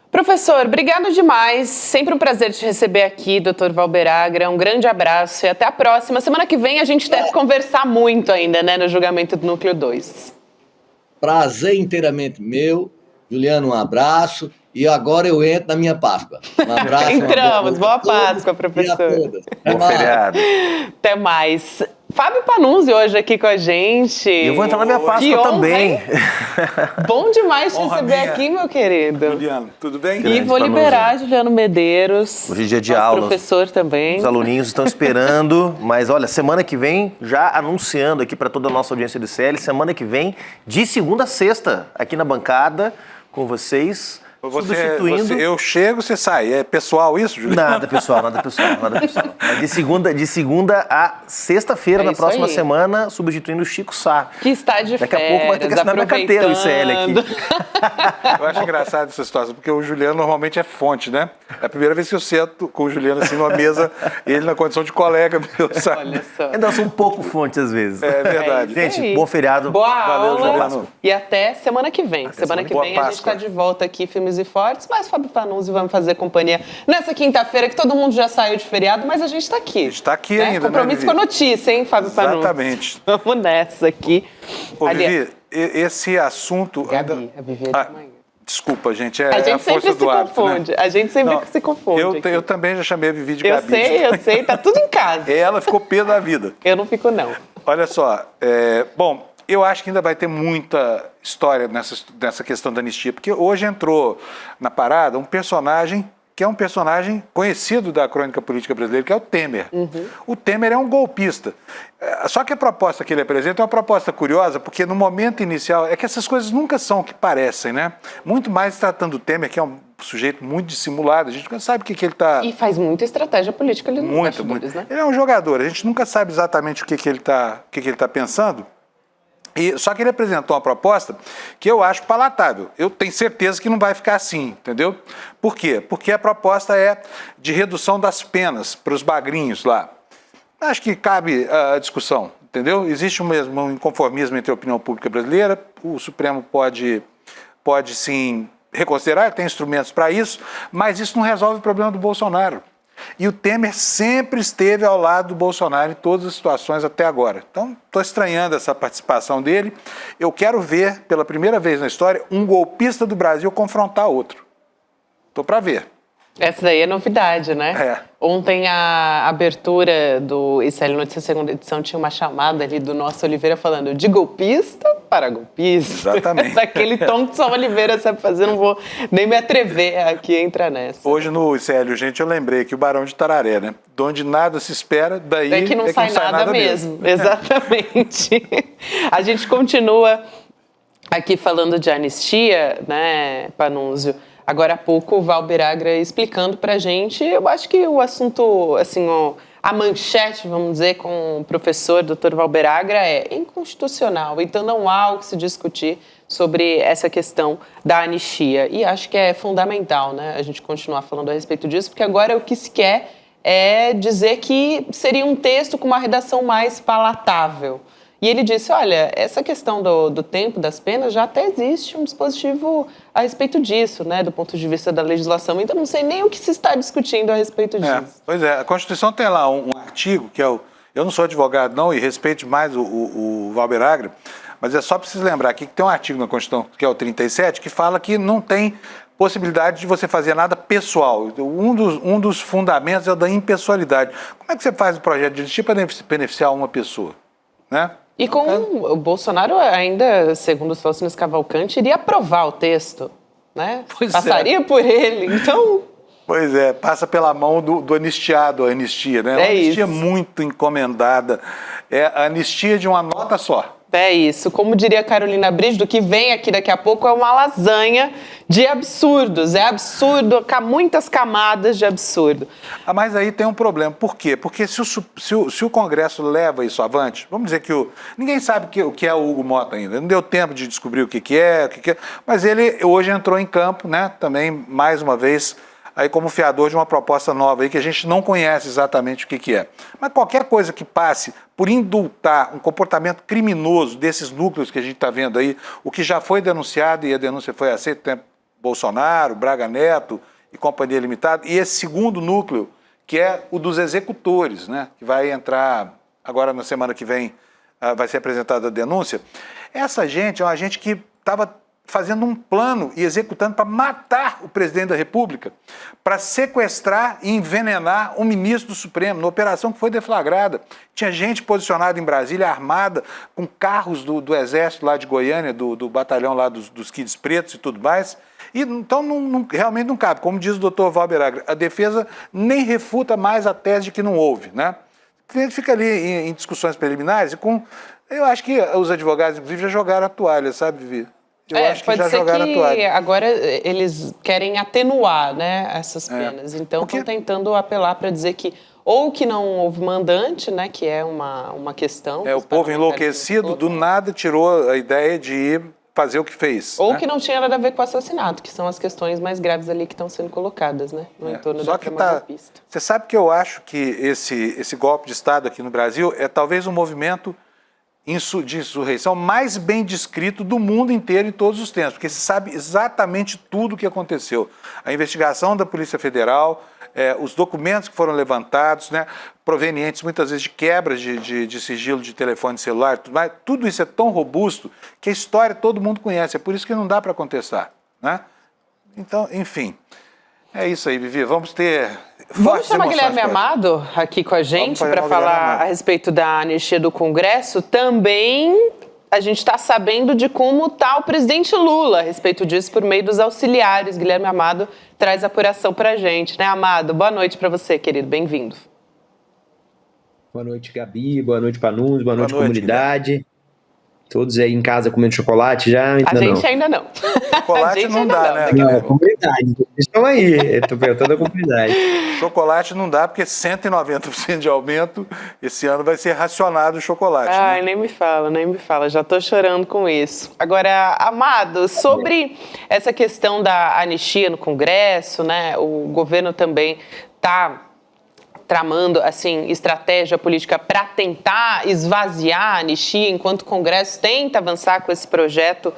Speaker 5: Professor, obrigado demais. Sempre um prazer te receber aqui, Dr. Valber Agra. Um grande abraço e até a próxima. Semana que vem a gente deve conversar muito ainda, né, no julgamento do Núcleo 2.
Speaker 7: Prazer inteiramente meu. Juliano, um abraço. E agora eu entro na minha Páscoa. Um abraço.
Speaker 5: Entramos. Boa Páscoa, professor.
Speaker 6: Bom feriado.
Speaker 5: Até mais. Fábio Panunzi hoje aqui com a gente.
Speaker 6: Eu vou entrar na minha Páscoa também.
Speaker 5: Bom demais te receber aqui, meu querido.
Speaker 2: Juliano, tudo bem?
Speaker 5: E vou liberar Juliano Medeiros.
Speaker 6: Hoje é dia de aula.
Speaker 5: Professor também.
Speaker 6: Os aluninhos estão esperando, mas olha, semana que vem, já anunciando aqui para toda a nossa audiência do CL, semana que vem, de segunda a sexta, aqui na bancada, com vocês.
Speaker 2: Substituindo. Eu chego, você sai. É pessoal isso, Juliano?
Speaker 6: Nada pessoal. Mas de segunda a sexta-feira, na próxima semana, substituindo o Chico Sá.
Speaker 5: Que está de
Speaker 6: Daqui a pouco vai ter que assinar minha carteira, o ICL aqui.
Speaker 2: Eu acho engraçado essa situação, porque o Juliano normalmente é fonte, né? É a primeira vez que eu sento com o Juliano assim numa mesa, ele na condição de colega meu, sabe?
Speaker 5: Olha só.
Speaker 6: Ainda sou um pouco fonte às vezes.
Speaker 2: É verdade.
Speaker 6: Gente, bom feriado.
Speaker 5: Boa
Speaker 2: Valeu,
Speaker 5: aula.
Speaker 2: Juliano.
Speaker 5: E até semana que vem. Semana que vem a gente está de volta aqui, Firmes e Fortes, mas Fábio Panunzi vai me fazer companhia nessa quinta-feira, que todo mundo já saiu de feriado, mas a gente está aqui.
Speaker 2: A gente está aqui ainda,
Speaker 5: compromisso com a notícia, hein, Fábio Panunzi?
Speaker 2: Exatamente.
Speaker 5: Vamos nessa aqui.
Speaker 2: Ô, Vivi, esse assunto...
Speaker 5: Gabi, a Vivi é de manhã.
Speaker 2: Desculpa, gente,
Speaker 5: a gente
Speaker 2: a força do hábito,
Speaker 5: confunde.
Speaker 2: Né?
Speaker 5: A gente sempre se confunde.
Speaker 2: Eu também já chamei a Vivi de Gabi.
Speaker 5: Eu sei, tá tudo em casa.
Speaker 2: Ela ficou pé da vida.
Speaker 5: Eu não fico, não.
Speaker 2: Olha só, bom, eu acho que ainda vai ter muita história nessa questão da anistia, porque hoje entrou na parada um personagem que é um personagem conhecido da crônica política brasileira, que é o Temer. O Temer é um golpista. Só que a proposta que ele apresenta é uma proposta curiosa, porque no momento inicial, é que essas coisas nunca são o que parecem, né? Muito mais tratando do Temer, que é um sujeito muito dissimulado, a gente nunca sabe o que ele está...
Speaker 5: E faz muita estratégia política ali no bastidores, né?
Speaker 2: Ele é um jogador, a gente nunca sabe exatamente o que ele está pensando. Só que ele apresentou uma proposta que eu acho palatável. Eu tenho certeza que não vai ficar assim, entendeu? Por quê? Porque a proposta é de redução das penas para os bagrinhos lá. Acho que cabe a discussão, entendeu? Existe mesmo um inconformismo entre a opinião pública brasileira, o Supremo pode sim reconsiderar, tem instrumentos para isso, mas isso não resolve o problema do Bolsonaro. E o Temer sempre esteve ao lado do Bolsonaro em todas as situações até agora. Então, estou estranhando essa participação dele. Eu quero ver, pela primeira vez na história, um golpista do Brasil confrontar outro. Estou para ver.
Speaker 5: Essa daí é novidade, né?
Speaker 2: É.
Speaker 5: Ontem a abertura do ICL Notícias segunda edição tinha uma chamada ali do nosso Oliveira falando de golpista para golpista.
Speaker 2: Exatamente.
Speaker 5: Daquele tom que só o Oliveira sabe fazer, não vou nem me atrever aqui a entrar nessa.
Speaker 2: Hoje no ICL, gente, eu lembrei que o Barão de Tararé, né? De onde nada se espera, daí
Speaker 5: é que não sai nada mesmo. Exatamente. A gente continua aqui falando de anistia, né, Panunzio? agora há pouco o Valber Agra explicando para a gente. Eu acho que o assunto, assim, a manchete, vamos dizer, com o professor Dr. Valber Agra é inconstitucional, então não há o que se discutir sobre essa questão da anistia. E acho que é fundamental, né, a gente continuar falando a respeito disso, porque agora o que se quer é dizer que seria um texto com uma redação mais palatável. E ele disse, olha, essa questão do tempo das penas já até existe um dispositivo a respeito disso, né, do ponto de vista da legislação. Então não sei nem o que se está discutindo a respeito disso.
Speaker 2: Pois é, a Constituição tem lá um artigo, que é o... Eu não sou advogado não e respeito demais o Valber Agra, mas é só preciso lembrar aqui que tem um artigo na Constituição, que é o 37, que fala que não tem possibilidade de você fazer nada pessoal. Um dos fundamentos é o da impessoalidade. Como é que você faz um projeto de anistia para beneficiar uma pessoa, né?
Speaker 5: E com o Bolsonaro ainda, segundo o Sóstenes Cavalcante, iria aprovar o texto, né? Passaria por ele, então...
Speaker 2: Pois é, passa pela mão do anistiado, a anistia, né? É uma anistia muito encomendada, é a anistia de uma nota só.
Speaker 5: É isso, como diria Carolina Brígido, que vem aqui daqui a pouco, é uma lasanha de absurdos, é absurdo, muitas camadas de absurdo.
Speaker 2: Mas aí tem um problema, por quê? Porque se o Congresso leva isso avante, vamos dizer que ninguém sabe o que é o Hugo Mota ainda, não deu tempo de descobrir o que é, mas ele hoje entrou em campo, né, também, mais uma vez, aí como fiador de uma proposta nova aí que a gente não conhece exatamente o que é. Mas qualquer coisa que passe por indultar um comportamento criminoso desses núcleos que a gente está vendo aí, o que já foi denunciado e a denúncia foi aceita, tem Bolsonaro, Braga Neto e Companhia Limitada, e esse segundo núcleo, que é o dos executores, né, que vai entrar agora na semana que vem, vai ser apresentada a denúncia. Essa gente é uma gente que estava fazendo um plano e executando para matar o presidente da República, para sequestrar e envenenar um ministro do Supremo, na operação que foi deflagrada. Tinha gente posicionada em Brasília, armada, com carros do Exército lá de Goiânia, do batalhão lá dos Kids Pretos e tudo mais. E, então, realmente não cabe. Como diz o doutor Valber Agra, a defesa nem refuta mais a tese de que não houve, né? A gente fica ali em discussões preliminares e eu acho que os advogados, inclusive, já jogaram a toalha, sabe, Vivi? Eu acho que
Speaker 5: pode
Speaker 2: já
Speaker 5: ser
Speaker 2: jogaram a toalha.
Speaker 5: que agora eles querem atenuar, né, essas penas. Então estão tentando apelar para dizer que ou que não houve mandante, né, que é uma questão.
Speaker 2: O povo enlouquecido do nada tirou a ideia de ir fazer o que fez.
Speaker 5: Ou
Speaker 2: né?
Speaker 5: que não tinha nada a ver com o assassinato, que são as questões mais graves ali que estão sendo colocadas, né, no entorno da trama golpista.
Speaker 2: Você sabe que eu acho que esse golpe de Estado aqui no Brasil é talvez um movimento de insurreição mais bem descrito do mundo inteiro em todos os tempos, porque se sabe exatamente tudo o que aconteceu. A investigação da Polícia Federal, os documentos que foram levantados, né, provenientes muitas vezes de quebras de sigilo de telefone celular, tudo isso é tão robusto que a história todo mundo conhece, é por isso que não dá para contestar, né? Então, enfim, é isso aí, Vivi, vamos
Speaker 5: chamar Guilherme Amado aqui com a gente para falar a respeito da anistia do Congresso. Também a gente está sabendo de como está o presidente Lula a respeito disso por meio dos auxiliares. Guilherme Amado traz apuração para a gente, né, Amado? Boa noite para você, querido. Bem-vindo.
Speaker 8: Boa noite, Gabi. Boa noite, Panunzio. Boa noite, comunidade. Guilherme. Todos aí em casa comendo chocolate já?
Speaker 5: A gente ainda não.
Speaker 2: Chocolate não dá, né?
Speaker 8: Não, comunidade. Estão aí. Estou perguntando a comunidade.
Speaker 2: Chocolate não dá, porque 190% de aumento, esse ano vai ser racionado o chocolate.
Speaker 5: Ai, né? Nem me fala. Já estou chorando com isso. Agora, Amado, sobre essa questão da anistia no Congresso, né? O governo também está tramando, assim, estratégia política para tentar esvaziar a anistia, enquanto o Congresso tenta avançar com esse projeto,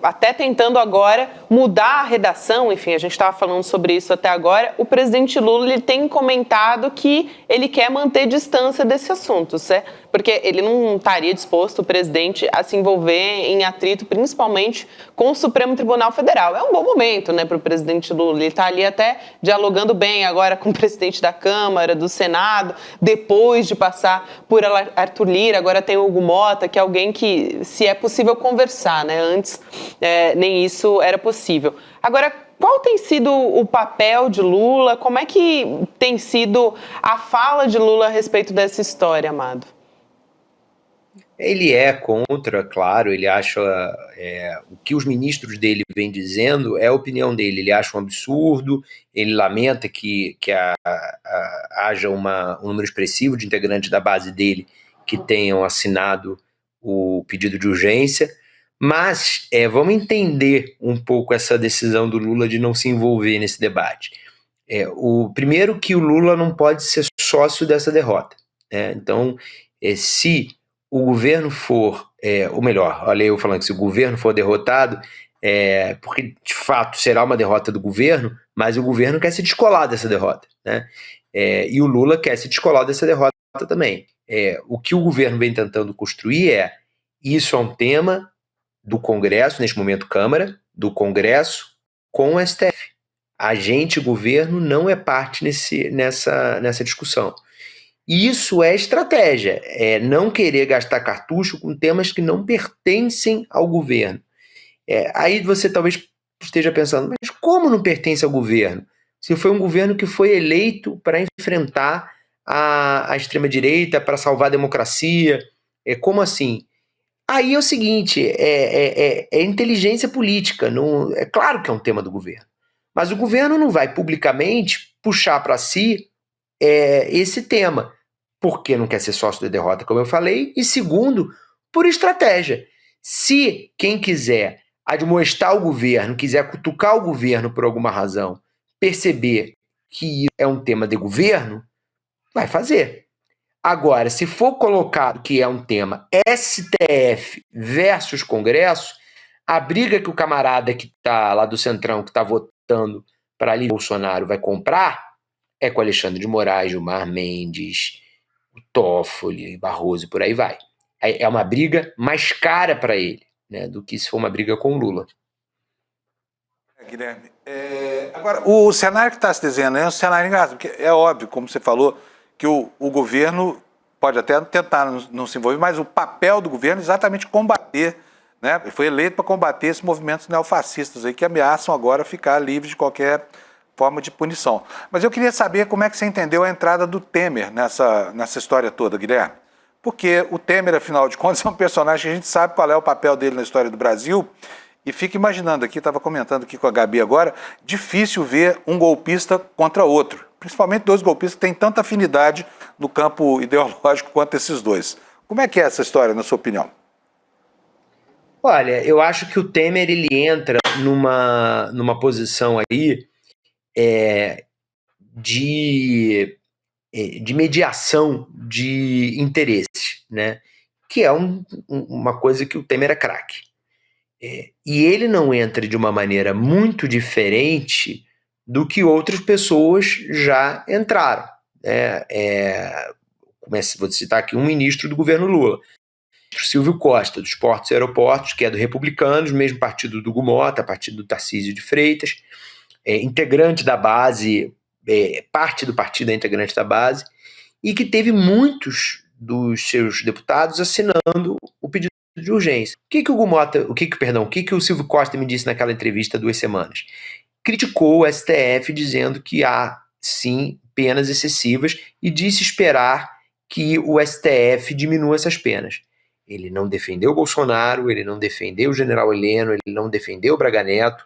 Speaker 5: até tentando agora mudar a redação. Enfim, a gente estava falando sobre isso até agora. O presidente Lula, ele tem comentado que ele quer manter distância desse assunto, certo? Porque ele não estaria disposto, o presidente, a se envolver em atrito, principalmente com o Supremo Tribunal Federal. É um bom momento, né, para o presidente Lula. Ele está ali até dialogando bem agora com o presidente da Câmara, do Senado, depois de passar por Arthur Lira. Agora tem o Hugo Mota, que é alguém que, se é possível conversar, né? Antes, nem isso era possível. Agora, qual tem sido o papel de Lula? Como é que tem sido a fala de Lula a respeito dessa história, Amado?
Speaker 8: Ele é contra, claro, ele acha o que os ministros dele vêm dizendo é a opinião dele, ele acha um absurdo, ele lamenta que haja um número expressivo de integrantes da base dele que tenham assinado o pedido de urgência, mas vamos entender um pouco essa decisão do Lula de não se envolver nesse debate. O primeiro que o Lula não pode ser sócio dessa derrota, então se o governo for, ou melhor, olha eu falando que se o governo for derrotado, porque de fato será uma derrota do governo, mas o governo quer se descolar dessa derrota, né? E o Lula quer se descolar dessa derrota também. O que o governo vem tentando construir isso é um tema do Congresso, neste momento Câmara, do Congresso com o STF. A gente, governo, não é parte nessa discussão. E isso é estratégia, não querer gastar cartucho com temas que não pertencem ao governo. Aí você talvez esteja pensando, mas como não pertence ao governo? Se foi um governo que foi eleito para enfrentar a extrema-direita, para salvar a democracia, como assim? Aí é o seguinte, é inteligência política, é claro que é um tema do governo, mas o governo não vai publicamente puxar para si esse tema, porque não quer ser sócio da derrota, como eu falei, e segundo, por estratégia. Se quem quiser admoestar o governo, quiser cutucar o governo por alguma razão, perceber que é um tema de governo, vai fazer. Agora, se for colocado que é um tema STF versus Congresso, a briga que o camarada que está lá do Centrão, que está votando para ali Bolsonaro, vai comprar é com Alexandre de Moraes, Gilmar Mendes, o Toffoli, Barroso, por aí vai. É uma briga mais cara para ele, né, do que se for uma briga com o Lula.
Speaker 2: Guilherme, agora, o cenário que está se desenhando é um cenário engraçado, porque é óbvio, como você falou, que o governo pode até tentar não se envolver, mas o papel do governo é exatamente combater, né? Ele foi eleito para combater esses movimentos neofascistas aí que ameaçam agora ficar livres de qualquer forma de punição. Mas eu queria saber como é que você entendeu a entrada do Temer nessa história toda, Guilherme. Porque o Temer, afinal de contas, é um personagem que a gente sabe qual é o papel dele na história do Brasil e fica imaginando aqui, estava comentando aqui com a Gabi agora, difícil ver um golpista contra outro. Principalmente dois golpistas que têm tanta afinidade no campo ideológico quanto esses dois. Como é que é essa história, na sua opinião?
Speaker 8: Olha, eu acho que o Temer ele entra numa posição aí de mediação de interesses, né? Que é uma coisa que o Temer é craque. E ele não entra de uma maneira muito diferente do que outras pessoas já entraram. Vou citar aqui um ministro do governo Lula, Silvio Costa, dos Portos e Aeroportos, que é do Republicanos, mesmo partido do Hugo Mota, partido do Tarcísio de Freitas, integrante da base, parte do partido é integrante da base, e que teve muitos dos seus deputados assinando o pedido de urgência. O que o Silvio Costa me disse naquela entrevista há 2 semanas? Criticou o STF dizendo que há, sim, penas excessivas e disse esperar que o STF diminua essas penas. Ele não defendeu o Bolsonaro, ele não defendeu o general Heleno, ele não defendeu o Braga Neto.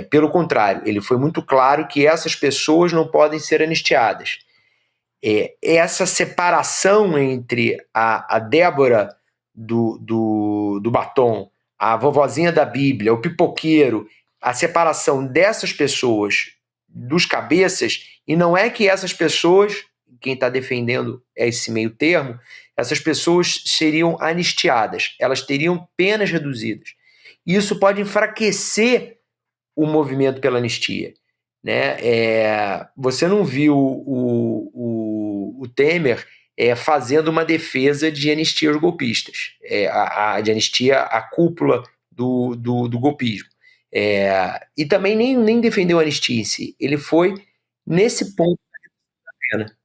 Speaker 8: Pelo contrário, ele foi muito claro que essas pessoas não podem ser anistiadas. Essa separação entre a Débora do batom, a vovozinha da Bíblia, o pipoqueiro, a separação dessas pessoas dos cabeças, e não é que essas pessoas, quem está defendendo esse meio termo, essas pessoas seriam anistiadas, elas teriam penas reduzidas. Isso pode enfraquecer o movimento pela anistia, né? Você não viu o Temer fazendo uma defesa de anistia aos golpistas, de anistia à cúpula do golpismo. E também nem defendeu a anistia em si. Ele foi nesse ponto da pena.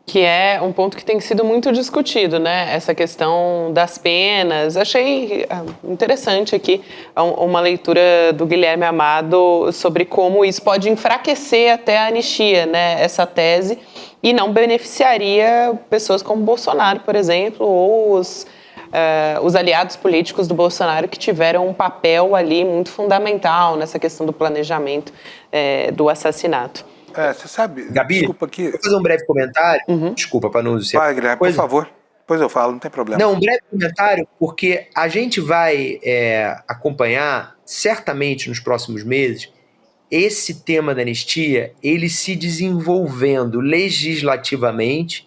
Speaker 5: Que é um ponto que tem sido muito discutido, né? Essa questão das penas. Achei interessante aqui uma leitura do Guilherme Amado sobre como isso pode enfraquecer até a anistia, né? Essa tese e não beneficiaria pessoas como Bolsonaro, por exemplo, ou os aliados políticos do Bolsonaro que tiveram um papel ali muito fundamental nessa questão do planejamento do assassinato.
Speaker 2: Você sabe,
Speaker 8: Gabi,
Speaker 2: desculpa aqui.
Speaker 8: Vou fazer um breve comentário. Desculpa, para não dizer.
Speaker 2: Vai, Guilherme, por favor. Depois eu falo, não tem problema.
Speaker 8: Não, um breve comentário, porque a gente vai acompanhar, certamente nos próximos meses, esse tema da anistia, ele se desenvolvendo legislativamente,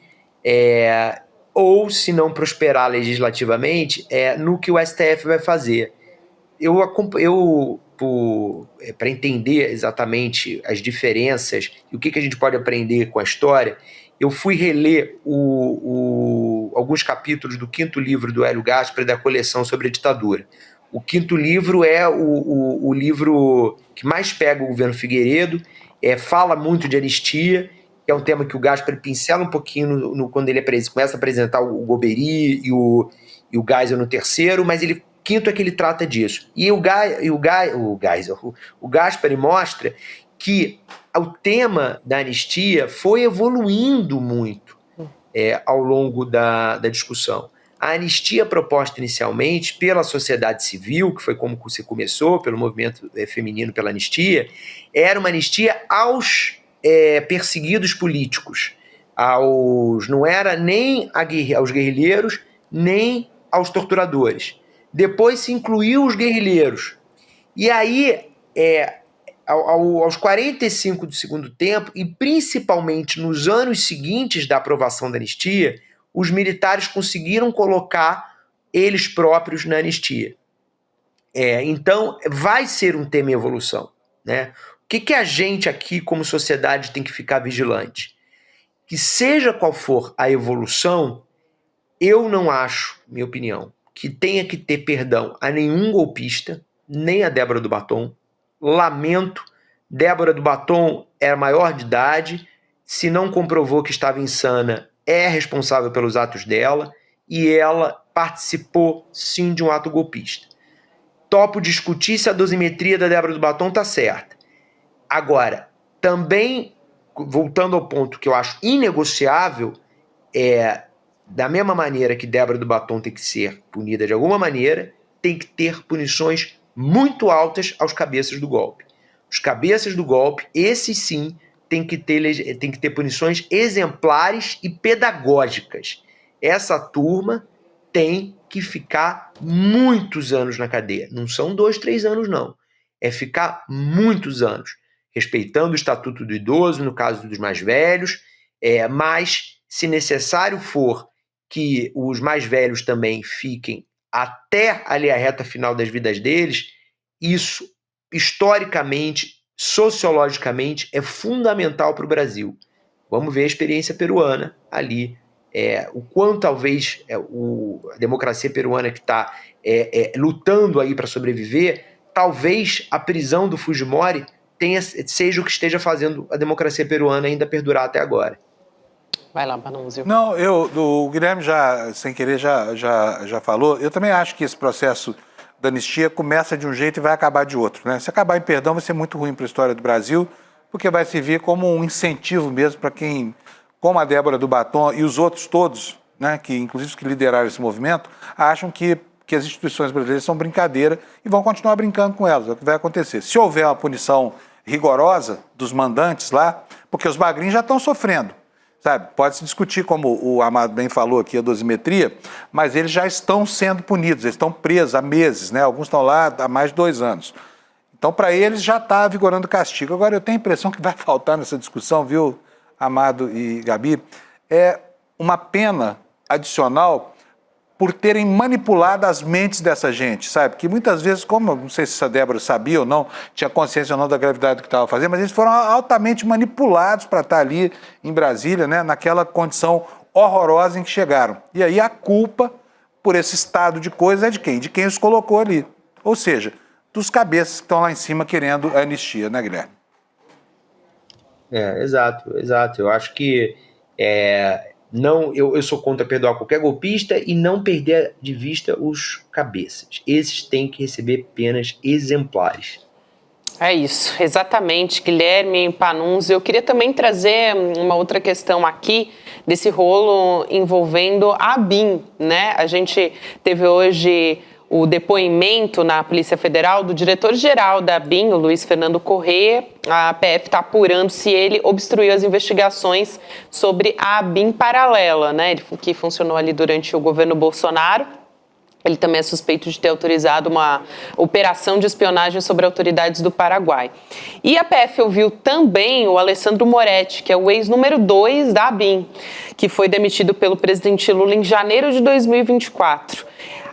Speaker 8: ou, se não prosperar legislativamente, no que o STF vai fazer. Para entender exatamente as diferenças e o que a gente pode aprender com a história, eu fui reler alguns capítulos do 5º livro do Hélio Gaspari, da coleção sobre a ditadura. O 5º livro é o livro que mais pega o governo Figueiredo, fala muito de anistia, que é um tema que o Gaspari pincela um pouquinho quando ele começa a apresentar o Golbery e o Geisel no 3º, mas o 5º é que ele trata disso. E o Gaspari mostra que o tema da anistia foi evoluindo muito ao longo da discussão. A anistia proposta inicialmente pela sociedade civil, que foi como você começou, pelo movimento feminino pela anistia, era uma anistia aos perseguidos políticos. Não era nem aos guerrilheiros, nem aos torturadores. Depois se incluiu os guerrilheiros. E aí, aos 45 do segundo tempo, e principalmente nos anos seguintes da aprovação da anistia, os militares conseguiram colocar eles próprios na anistia. Então, vai ser um tema em evolução, né? O que a gente aqui, como sociedade, tem que ficar vigilante? Que seja qual for a evolução, eu não acho, minha opinião, que tenha que ter perdão a nenhum golpista, nem a Débora do Batom. Lamento, Débora do Batom era maior de idade, se não comprovou que estava insana, é responsável pelos atos dela, e ela participou, sim, de um ato golpista. Topo discutir se a dosimetria da Débora do Batom está certa. Agora, também, voltando ao ponto que eu acho inegociável, da mesma maneira que Débora do Batom tem que ser punida de alguma maneira, tem que ter punições muito altas aos cabeças do golpe. Os cabeças do golpe, esses sim, tem que ter punições exemplares e pedagógicas. Essa turma tem que ficar muitos anos na cadeia. Não são 2, 3 anos, não. É ficar muitos anos, respeitando o Estatuto do Idoso, no caso dos mais velhos, mas, se necessário for que os mais velhos também fiquem até ali a reta final das vidas deles, isso, historicamente, sociologicamente, é fundamental para o Brasil. Vamos ver a experiência peruana ali, o quanto talvez a democracia peruana que está lutando aí para sobreviver, talvez a prisão do Fujimori seja o que esteja fazendo a democracia peruana ainda perdurar até agora.
Speaker 5: Vai lá, Panunzio.
Speaker 2: Não, o Guilherme já, sem querer, já falou. Eu também acho que esse processo da anistia começa de um jeito e vai acabar de outro, né? Se acabar em perdão vai ser muito ruim para a história do Brasil, porque vai servir como um incentivo mesmo para quem, como a Débora do Batom e os outros todos, né, que inclusive os que lideraram esse movimento, acham que as instituições brasileiras são brincadeira e vão continuar brincando com elas, é o que vai acontecer. Se houver uma punição rigorosa dos mandantes lá, porque os magrinhos já estão sofrendo, sabe? Pode-se discutir, como o Amado bem falou aqui, a dosimetria, mas eles já estão sendo punidos, eles estão presos há meses, né? Alguns estão lá há mais de 2 anos. Então, para eles já está vigorando o castigo. Agora, eu tenho a impressão que vai faltar nessa discussão, viu, Amado e Gabi, é uma pena adicional por terem manipulado as mentes dessa gente, sabe? Que muitas vezes, como, não sei se a Débora sabia ou não, tinha consciência ou não da gravidade do que estava fazendo, mas eles foram altamente manipulados para estar ali em Brasília, né, naquela condição horrorosa em que chegaram. E aí a culpa por esse estado de coisas é de quem? De quem os colocou ali. Ou seja, dos cabeças que estão lá em cima querendo a anistia, né, Guilherme?
Speaker 8: Exato. Eu acho que eu sou contra perdoar qualquer golpista e não perder de vista os cabeças. Esses têm que receber penas exemplares.
Speaker 5: É isso, exatamente, Guilherme Panunzio. Eu queria também trazer uma outra questão aqui desse rolo envolvendo a ABIN, né? A gente teve hoje o depoimento na Polícia Federal do diretor-geral da ABIN, o Luiz Fernando Corrêa. A PF está apurando se ele obstruiu as investigações sobre a ABIN paralela, né? Que funcionou ali durante o governo Bolsonaro. Ele também é suspeito de ter autorizado uma operação de espionagem sobre autoridades do Paraguai. E a PF ouviu também o Alessandro Moretti, que é o ex-número 2 da ABIN, que foi demitido pelo presidente Lula em janeiro de 2024.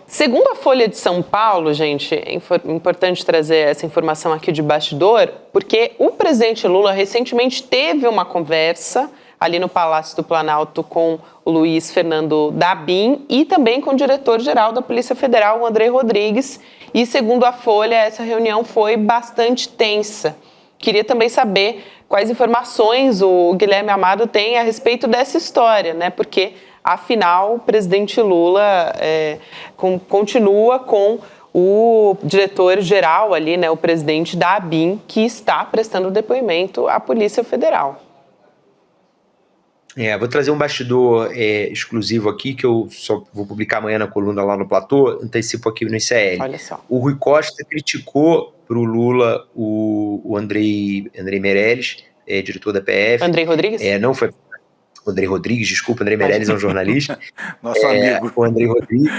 Speaker 5: Segundo a Folha de São Paulo, gente, é importante trazer essa informação aqui de bastidor, porque o presidente Lula recentemente teve uma conversa ali no Palácio do Planalto com o Luiz Fernando da ABIN e também com o diretor-geral da Polícia Federal, o André Rodrigues. E, segundo a Folha, essa reunião foi bastante tensa. Queria também saber quais informações o Guilherme Amado tem a respeito dessa história, né? Porque, afinal, o presidente Lula continua com o diretor-geral ali, né, o presidente da ABIN, que está prestando depoimento à Polícia Federal.
Speaker 8: Vou trazer um bastidor exclusivo aqui, que eu só vou publicar amanhã na coluna lá no Platô, antecipo aqui no ICL.
Speaker 5: Olha só.
Speaker 8: O Rui Costa criticou para o Lula o Andrei Meirelles, diretor da PF.
Speaker 5: Andrei Rodrigues?
Speaker 8: Não foi... Andrei Rodrigues, desculpa, Andrei Meirelles é um jornalista.
Speaker 2: Nosso amigo.
Speaker 8: O Andrei Rodrigues,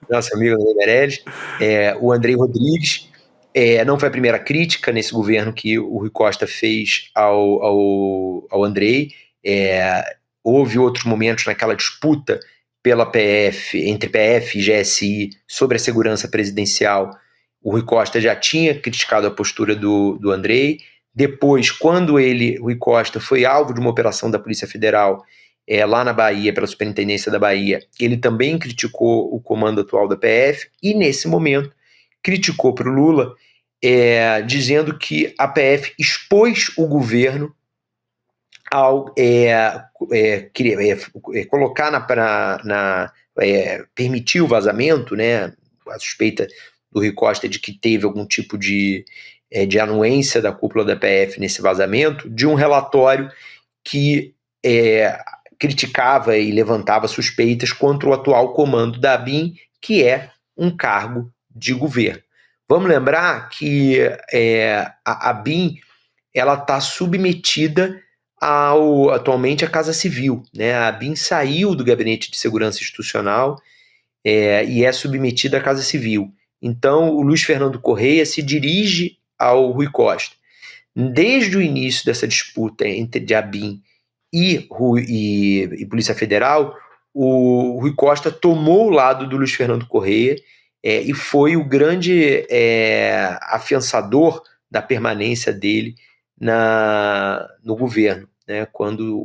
Speaker 8: nosso amigo Andrei Meirelles. O Andrei Rodrigues não foi a primeira crítica nesse governo que o Rui Costa fez ao Andrei. Houve outros momentos naquela disputa pela PF, entre PF e GSI, sobre a segurança presidencial. O Rui Costa já tinha criticado a postura do Andrei. Depois, quando Rui Costa, foi alvo de uma operação da Polícia Federal lá na Bahia, pela Superintendência da Bahia, ele também criticou o comando atual da PF e, nesse momento, criticou para o Lula, dizendo que a PF expôs o governo ao colocar permitir o vazamento, né, a suspeita do Rui Costa de que teve algum tipo de anuência da cúpula da PF nesse vazamento, de um relatório que criticava e levantava suspeitas contra o atual comando da ABIN, que é um cargo de governo. Vamos lembrar que a ABIN está submetida atualmente à Casa Civil, né? A ABIN saiu do Gabinete de Segurança Institucional e é submetida à Casa Civil. Então, o Luiz Fernando Corrêa se dirige ao Rui Costa. Desde o início dessa disputa entre ABIN e Polícia Federal, o Rui Costa tomou o lado do Luiz Fernando Corrêa e foi o grande afiançador da permanência dele no governo, né, quando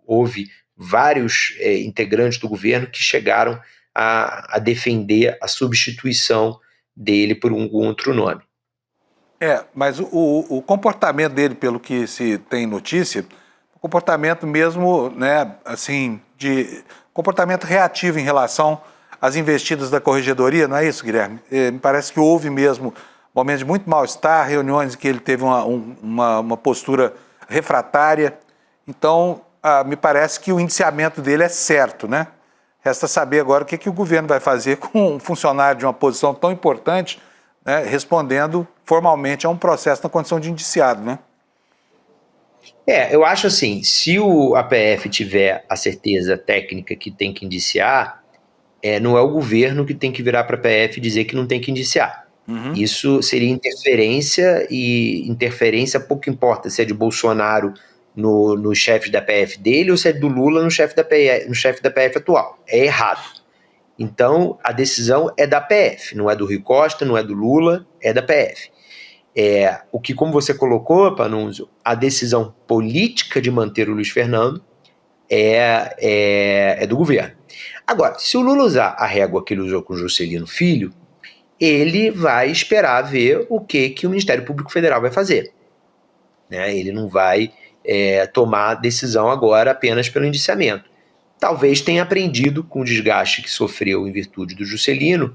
Speaker 8: houve vários integrantes do governo que chegaram a defender a substituição dele por um outro nome.
Speaker 2: Mas o comportamento dele, pelo que se tem notícia, comportamento mesmo, né, assim, de comportamento reativo em relação às investidas da Corregedoria, não é isso, Guilherme? Me parece que houve mesmo momentos de muito mal-estar, reuniões em que ele teve uma postura refratária. Então, me parece que o indiciamento dele é certo, né? Resta saber agora o que o governo vai fazer com um funcionário de uma posição tão importante, né, respondendo formalmente a um processo na condição de indiciado, né?
Speaker 8: Eu acho assim, se a PF tiver a certeza técnica que tem que indiciar, não é o governo que tem que virar para a PF e dizer que não tem que indiciar. Uhum. Isso seria interferência, e interferência pouco importa se é de Bolsonaro no chefe da PF dele ou se é do Lula no chefe da PF atual. É errado. Então, a decisão é da PF, não é do Rui Costa, não é do Lula, é da PF. O que, como você colocou, Panunzio, a decisão política de manter o Luiz Fernando é do governo. Agora, se o Lula usar a régua que ele usou com o Juscelino Filho, ele vai esperar ver o que o Ministério Público Federal vai fazer. Né? Ele não vai tomar decisão agora apenas pelo indiciamento. Talvez tenha aprendido com o desgaste que sofreu em virtude do Juscelino,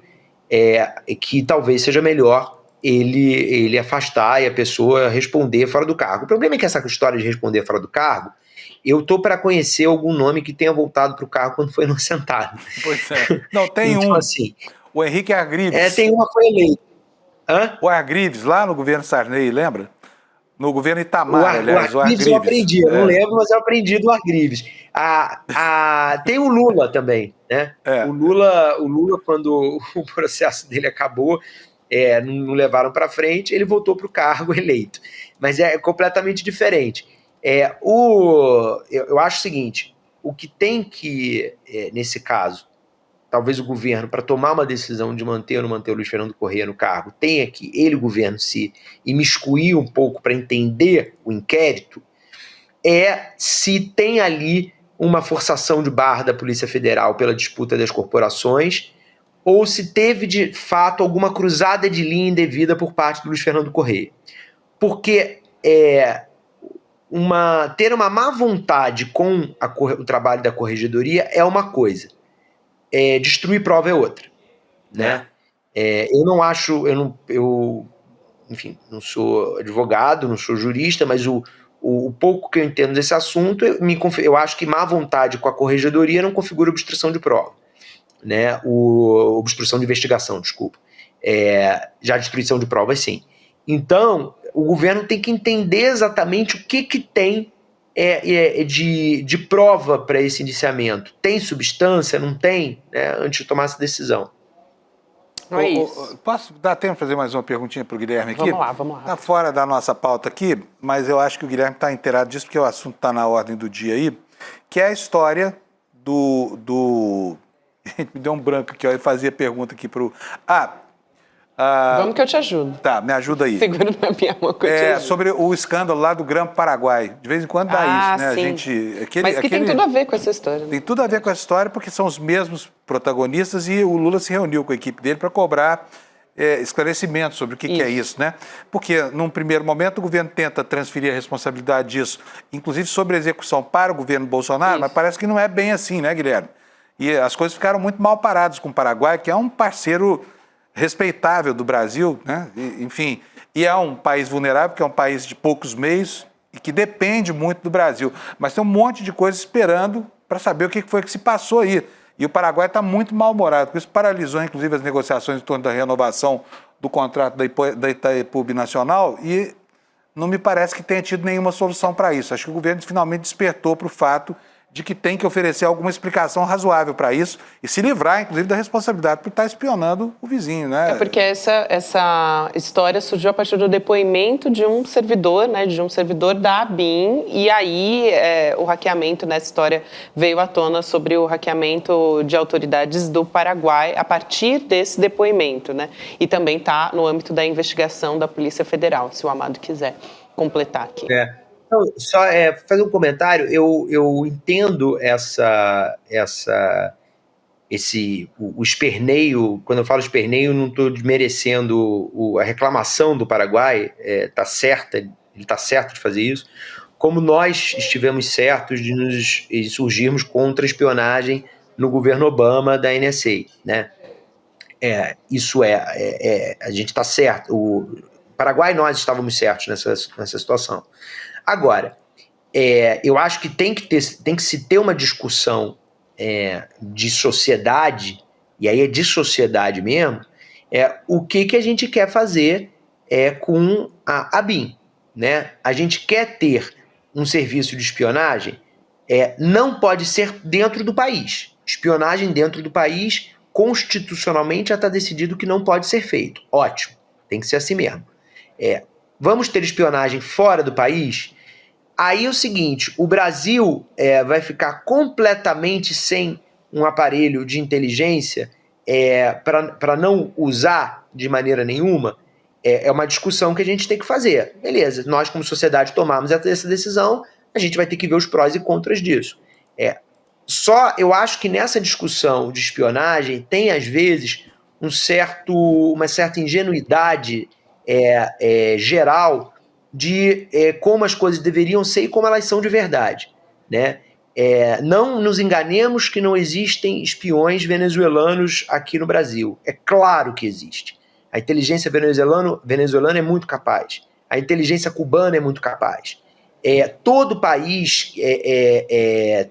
Speaker 8: que talvez seja melhor ele afastar e a pessoa responder fora do cargo. O problema é que essa história de responder fora do cargo, eu tô para conhecer algum nome que tenha voltado para o cargo quando foi inocentado.
Speaker 2: Pois é. Não, tem
Speaker 8: então,
Speaker 2: assim, o Henrique Argrives.
Speaker 8: Tem uma foi eleito.
Speaker 2: Hã? O Argrives, lá no governo Sarney, lembra? No governo Itamar, aliás.
Speaker 8: O Argrives eu aprendi, eu não lembro, mas eu aprendi do Argrives. Tem o Lula também, né? O Lula, quando o processo dele acabou, não levaram para frente, ele voltou para o cargo eleito. Mas é completamente diferente. Eu acho o seguinte, o que tem que, nesse caso, talvez o governo, para tomar uma decisão de manter ou não manter o Luiz Fernando Correia no cargo, tenha que ele, o governo, se imiscuir um pouco para entender o inquérito, se tem ali uma forçação de barra da Polícia Federal pela disputa das corporações, ou se teve, de fato, alguma cruzada de linha indevida por parte do Luiz Fernando Correia. Porque ter uma má vontade com o trabalho da Corregedoria é uma coisa. Destruir prova é outra, né? Eu não acho, enfim, não sou advogado, não sou jurista, mas o pouco que eu entendo desse assunto, eu acho que má vontade com a Corregedoria não configura obstrução de prova, né? Obstrução de investigação, desculpa. Já destruição de provas, sim. Então, o governo tem que entender exatamente o que tem de prova para esse indiciamento. Tem substância? Não tem? Antes de tomar essa decisão.
Speaker 2: Posso dar tempo de fazer mais uma perguntinha para o Guilherme aqui?
Speaker 5: Vamos lá.
Speaker 2: Está fora da nossa pauta aqui, mas eu acho que o Guilherme está inteirado disso, porque o assunto está na ordem do dia aí, que é a história do... Gente, me deu um branco aqui, ó, eu fazia pergunta aqui para o...
Speaker 5: Vamos que eu te ajudo.
Speaker 2: Tá, me ajuda aí.
Speaker 5: Segura na minha mão que eu te ajudo.
Speaker 2: Sobre o escândalo lá do Grampo Paraguai. De vez em quando dá isso, né?
Speaker 5: Sim. Mas que tem tudo a ver com essa história. Né?
Speaker 2: Tem tudo a ver com essa história, porque são os mesmos protagonistas e o Lula se reuniu com a equipe dele para cobrar esclarecimentos sobre o que é isso, né? Porque, num primeiro momento, o governo tenta transferir a responsabilidade disso, inclusive sobre a execução para o governo Bolsonaro, mas parece que não é bem assim, né, Guilherme? E as coisas ficaram muito mal paradas com o Paraguai, que é um parceiro respeitável do Brasil, né? Enfim, e é um país vulnerável, que é um país de poucos meios e que depende muito do Brasil. Mas tem um monte de coisa esperando para saber o que foi que se passou aí. E o Paraguai está muito mal-humorado, porque isso paralisou, inclusive, as negociações em torno da renovação do contrato da Itaipu Binacional e não me parece que tenha tido nenhuma solução para isso. Acho que o governo finalmente despertou para o fato de que tem que oferecer alguma explicação razoável para isso e se livrar, inclusive, da responsabilidade por estar espionando o vizinho, né?
Speaker 5: Porque essa história surgiu a partir do depoimento de um servidor, né, de um servidor da ABIN, e aí o hackeamento nessa história veio à tona sobre o hackeamento de autoridades do Paraguai a partir desse depoimento, né? E também está no âmbito da investigação da Polícia Federal, se o Amado quiser completar aqui.
Speaker 8: Então, só fazer um comentário, eu entendo o esperneio. Quando eu falo esperneio, não estou desmerecendo a reclamação do Paraguai, ele está certo de fazer isso, como nós estivemos certos de nos insurgirmos contra a espionagem no governo Obama da NSA, né? A gente está certo, o Paraguai e nós estávamos certos nessa situação. Agora, eu acho que tem que se ter uma discussão de sociedade, e aí é de sociedade mesmo, o que a gente quer fazer com a ABIN, né? A gente quer ter um serviço de espionagem, não pode ser dentro do país. Espionagem dentro do país, constitucionalmente já está decidido que não pode ser feito. Ótimo, tem que ser assim mesmo. Vamos ter espionagem fora do país? Aí é o seguinte, o Brasil vai ficar completamente sem um aparelho de inteligência para não usar de maneira nenhuma? É uma discussão que a gente tem que fazer. Beleza, nós como sociedade tomamos essa decisão, a gente vai ter que ver os prós e contras disso. Eu acho que nessa discussão de espionagem tem, às vezes, uma certa ingenuidade geral de como as coisas deveriam ser e como elas são de verdade, né? Não nos enganemos que não existem espiões venezuelanos aqui no Brasil. É claro que existe. A inteligência venezuelana é muito capaz. A inteligência cubana é muito capaz. Todo país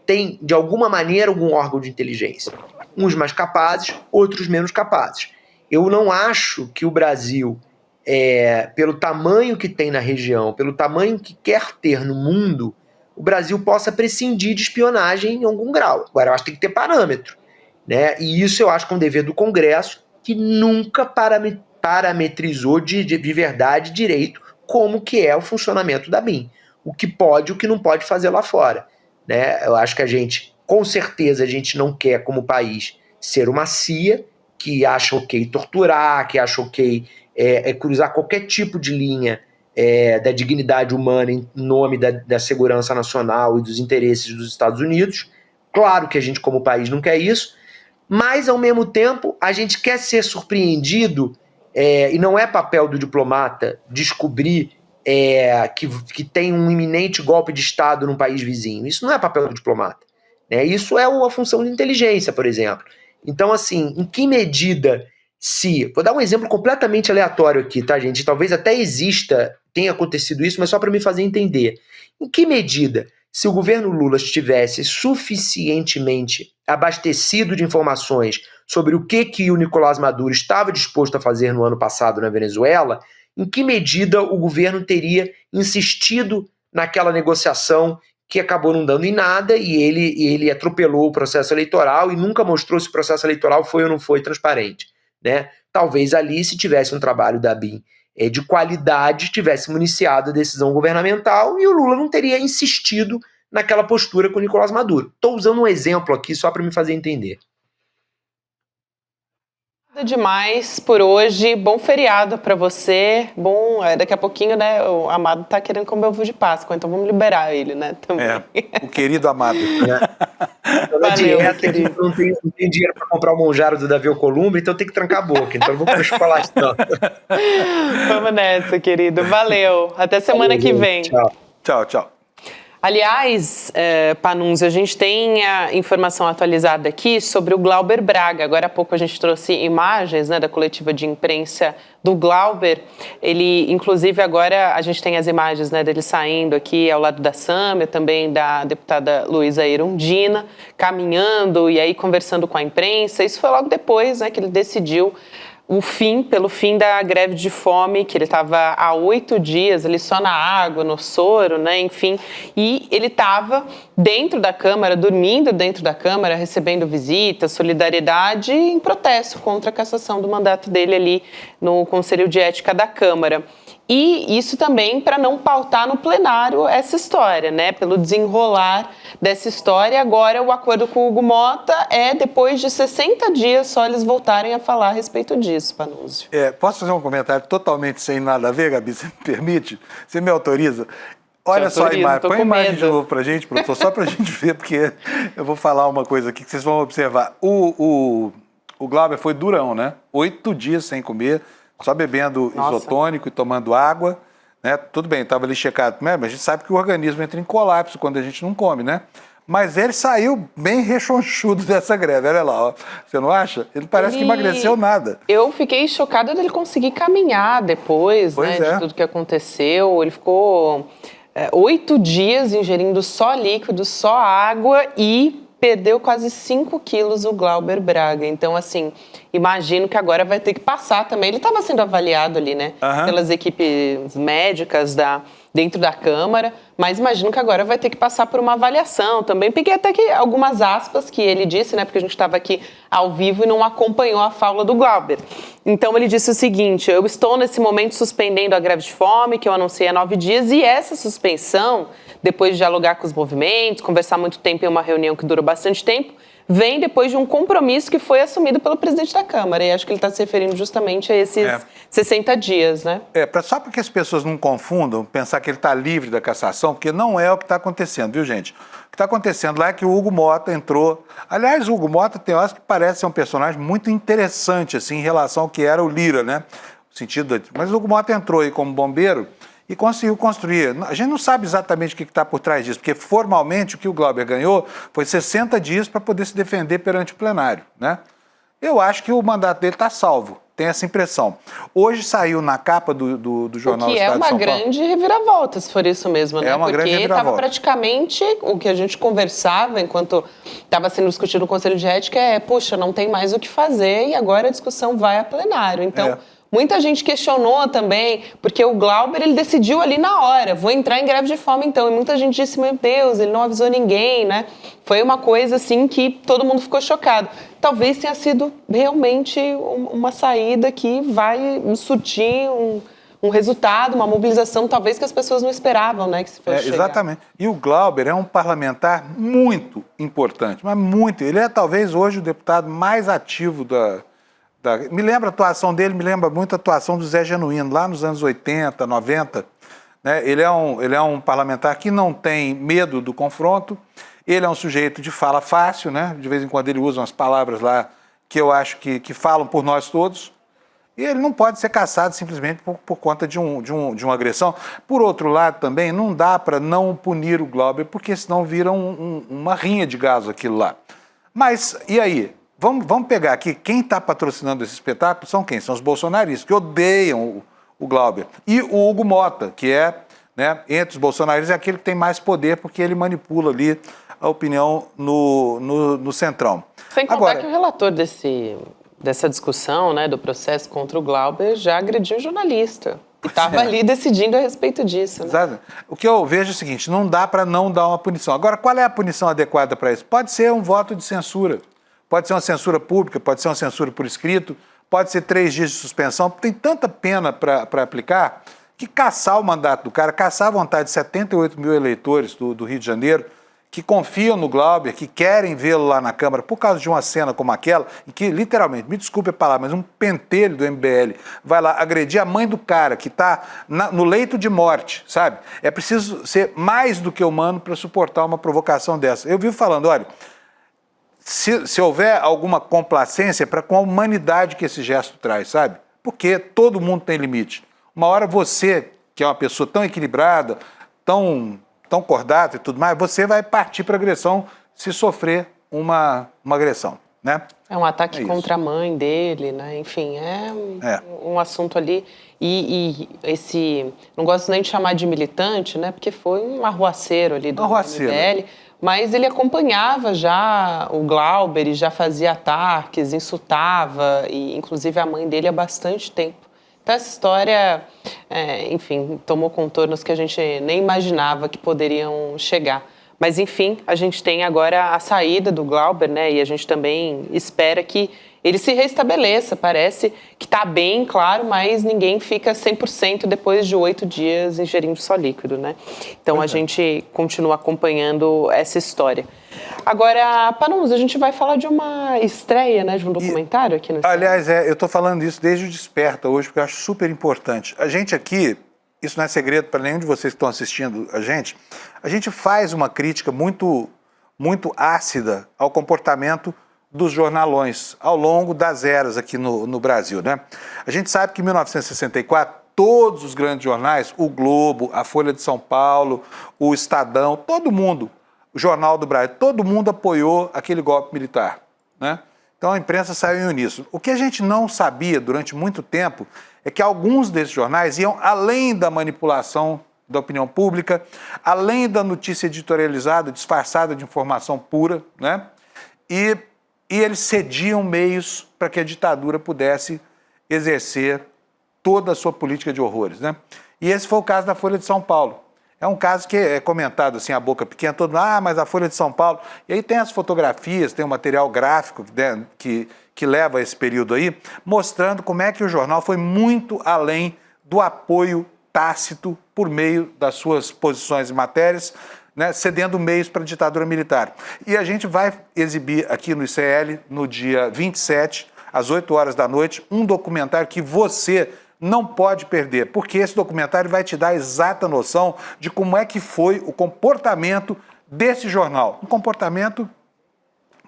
Speaker 8: tem, de alguma maneira, algum órgão de inteligência. Uns mais capazes, outros menos capazes. Eu não acho que o Brasil, pelo tamanho que tem na região, pelo tamanho que quer ter no mundo, o Brasil possa prescindir de espionagem em algum grau. Agora, eu acho que tem que ter parâmetro, né? E isso eu acho que é um dever do Congresso, que nunca parametrizou de verdade direito como que é o funcionamento da BIM. O que pode e o que não pode fazer lá fora, né? Eu acho que a gente, com certeza, a gente não quer, como país, ser uma CIA que acha ok torturar, que acha ok cruzar qualquer tipo de linha da dignidade humana em nome da segurança nacional e dos interesses dos Estados Unidos. Claro que a gente, como país, não quer isso, mas, ao mesmo tempo, a gente quer ser surpreendido, e não é papel do diplomata descobrir que tem um iminente golpe de Estado num país vizinho. Isso não é papel do diplomata, né? Isso é uma função de inteligência, por exemplo. Então, assim, em que medida vou dar um exemplo completamente aleatório aqui, tá, gente? Talvez até tenha acontecido isso, mas só para me fazer entender. Em que medida, se o governo Lula estivesse suficientemente abastecido de informações sobre o que o Nicolás Maduro estava disposto a fazer no ano passado na Venezuela, em que medida o governo teria insistido naquela negociação que acabou não dando em nada e ele atropelou o processo eleitoral e nunca mostrou se o processo eleitoral foi ou não foi transparente, né? Talvez ali, se tivesse um trabalho da BIM de qualidade, tivesse municiado a decisão governamental e o Lula não teria insistido naquela postura com o Nicolás Maduro. Estou usando um exemplo aqui só para me fazer entender.
Speaker 5: Nada demais por hoje. Bom feriado para você. Bom, daqui a pouquinho, né? O Amado tá querendo comer ovo de Páscoa, então vamos liberar ele, né? Também.
Speaker 2: O querido Amado.
Speaker 5: Valeu, querido.
Speaker 8: Não tem dinheiro para comprar o monjaro do Davi Alcolumbre, então tem que trancar a boca. Então vou pro chocolate, não.
Speaker 5: Vamos nessa, querido. Valeu. Até semana que vem.
Speaker 8: Tchau.
Speaker 2: Tchau, tchau.
Speaker 5: Aliás, Panunzio, a gente tem a informação atualizada aqui sobre o Glauber Braga. Agora há pouco a gente trouxe imagens, né, da coletiva de imprensa do Glauber. Ele, inclusive, agora a gente tem as imagens, né, dele saindo aqui ao lado da Sâmia, também da deputada Luísa Erundina, caminhando e aí conversando com a imprensa. Isso foi logo depois, né, que ele decidiu pelo fim da greve de fome, que ele estava há 8 dias ali só na água, no soro, né, enfim, e ele estava dentro da Câmara, dormindo dentro da Câmara, recebendo visitas, solidariedade em protesto contra a cassação do mandato dele ali no Conselho de Ética da Câmara. E isso também para não pautar no plenário essa história, né? Pelo desenrolar dessa história. Agora o acordo com o Hugo Mota depois de 60 dias só eles voltarem a falar a respeito disso, Panunzio.
Speaker 2: Posso fazer um comentário totalmente sem nada a ver, Gabi? Você me permite? Você me autoriza? Olha só a imagem. Põe a imagem de novo pra gente, professor, só pra gente ver, porque eu vou falar uma coisa aqui que vocês vão observar. O Glauber foi durão, né? 8 dias sem comer, só bebendo isotônico e tomando água, né? Tudo bem, estava ali checado, mas a gente sabe que o organismo entra em colapso quando a gente não come, né? Mas ele saiu bem rechonchudo dessa greve, olha lá, ó. Você não acha? Ele parece que emagreceu nada.
Speaker 5: Eu fiquei chocada dele conseguir caminhar depois, né, de tudo que aconteceu. Ele ficou 8 dias ingerindo só líquido, só água e perdeu quase 5 quilos o Glauber Braga. Então, assim, imagino que agora vai ter que passar também. Ele estava sendo avaliado ali, né? Pelas equipes médicas dentro da Câmara, mas imagino que agora vai ter que passar por uma avaliação também. Peguei até que algumas aspas que ele disse, né? Porque a gente estava aqui ao vivo e não acompanhou a fala do Glauber. Então, ele disse o seguinte: eu estou nesse momento suspendendo a greve de fome, que eu anunciei há 9 dias, e essa suspensão, depois de dialogar com os movimentos, conversar muito tempo em uma reunião que durou bastante tempo, vem depois de um compromisso que foi assumido pelo presidente da Câmara. E acho que ele está se referindo justamente a esses 60 dias, né?
Speaker 2: Só para que as pessoas não confundam, pensar que ele está livre da cassação, porque não é o que está acontecendo, viu, gente? O que está acontecendo lá é que o Hugo Mota entrou... Aliás, o Hugo Mota tem horas que parece ser um personagem muito interessante, assim, em relação ao que era o Lira, né? No sentido Mas o Hugo Mota entrou aí como bombeiro e conseguiu construir. A gente não sabe exatamente o que está por trás disso, porque formalmente o que o Glauber ganhou foi 60 dias para poder se defender perante o plenário, né? Eu acho que o mandato dele está salvo. tem essa impressão. Hoje saiu na capa do Jornal do Estado de São Paulo.
Speaker 5: O que é uma grande reviravolta, se for isso mesmo, né?
Speaker 2: É uma grande reviravolta.
Speaker 5: Porque estava praticamente o que a gente conversava enquanto estava sendo discutido no Conselho de Ética puxa, não tem mais o que fazer e agora a discussão vai a plenário. Então, muita gente questionou também, porque o Glauber, ele decidiu ali na hora, vou entrar em greve de fome então. E muita gente disse, meu Deus, ele não avisou ninguém, né? Foi uma coisa assim que todo mundo ficou chocado. Talvez tenha sido realmente uma saída que vai surtir um resultado, uma mobilização, talvez que as pessoas não esperavam, né? Que se fosse chegar.
Speaker 2: Exatamente. E o Glauber é um parlamentar muito importante, mas muito. Ele é talvez hoje o deputado mais ativo me lembra a atuação dele, me lembra muito a atuação do Zé Genuíno, lá nos anos 80, 90. Né? Ele é um parlamentar que não tem medo do confronto, ele é um sujeito de fala fácil, né? De vez em quando ele usa umas palavras lá que eu acho que falam por nós todos, e ele não pode ser cassado simplesmente por conta de uma agressão. Por outro lado também, não dá para não punir o Glauber, porque senão vira uma rinha de gás aquilo lá. Mas, e aí? Vamos pegar aqui, quem está patrocinando esse espetáculo são quem? São os bolsonaristas, que odeiam o Glauber. E o Hugo Mota, que né, entre os bolsonaristas, é aquele que tem mais poder, porque ele manipula ali a opinião no Centrão.
Speaker 5: Sem contar que o relator dessa discussão, né, do processo contra o Glauber, já agrediu o jornalista. E estava ali decidindo a respeito disso. Né?
Speaker 2: Exato. O que eu vejo é o seguinte, não dá para não dar uma punição. Agora, qual é a punição adequada para isso? Pode ser um voto de censura. Pode ser uma censura pública, pode ser uma censura por escrito, pode ser 3 dias de suspensão. Tem tanta pena para aplicar que caçar o mandato do cara, caçar a vontade de 78 mil eleitores do Rio de Janeiro, que confiam no Glauber, que querem vê-lo lá na Câmara por causa de uma cena como aquela, em que, literalmente, me desculpe a palavra, mas um pentelho do MBL vai lá agredir a mãe do cara que está no leito de morte, sabe? É preciso ser mais do que humano para suportar uma provocação dessa. Eu vivo falando, olha, se houver alguma complacência para com a humanidade que esse gesto traz, sabe? Porque todo mundo tem limite. Uma hora você, que é uma pessoa tão equilibrada, tão cordata e tudo mais, você vai partir para agressão se sofrer uma agressão, né?
Speaker 5: É um ataque contra a mãe dele, né? Enfim, um assunto ali. E não gosto nem de chamar de militante, né? Porque foi um arruaceiro ali do MBL. Mas ele acompanhava já o Glauber e já fazia ataques, insultava, e inclusive a mãe dele há bastante tempo. Então essa história, enfim, tomou contornos que a gente nem imaginava que poderiam chegar. Mas enfim, a gente tem agora a saída do Glauber, né? E a gente também espera que ele se restabeleça. Parece que está bem, claro, mas ninguém fica 100% depois de 8 dias ingerindo só líquido, né? Então a gente continua acompanhando essa história. Agora, Panunzio, a gente vai falar de uma estreia, né, de um documentário aqui no
Speaker 2: Aliás, eu estou falando isso desde o Desperta hoje, porque eu acho super importante. A gente aqui, isso não é segredo para nenhum de vocês que estão assistindo a gente faz uma crítica muito, muito ácida ao comportamento dos jornalões ao longo das eras aqui no Brasil, né? A gente sabe que em 1964, todos os grandes jornais, o Globo, a Folha de São Paulo, o Estadão, todo mundo, o Jornal do Brasil, todo mundo apoiou aquele golpe militar, né? Então a imprensa saiu em uníssono. O que a gente não sabia durante muito tempo é que alguns desses jornais iam além da manipulação da opinião pública, além da notícia editorializada, disfarçada de informação pura, né? E eles cediam meios para que a ditadura pudesse exercer toda a sua política de horrores, né? E esse foi o caso da Folha de São Paulo. É um caso que é comentado assim, a boca pequena, todo mundo, mas a Folha de São Paulo... E aí tem as fotografias, tem o material gráfico que leva a esse período aí, mostrando como é que o jornal foi muito além do apoio tácito por meio das suas posições e matérias, né, cedendo meios para a ditadura militar. E a gente vai exibir aqui no ICL, no dia 27, às 8 horas da noite, um documentário que você não pode perder, porque esse documentário vai te dar a exata noção de como é que foi o comportamento desse jornal. Um comportamento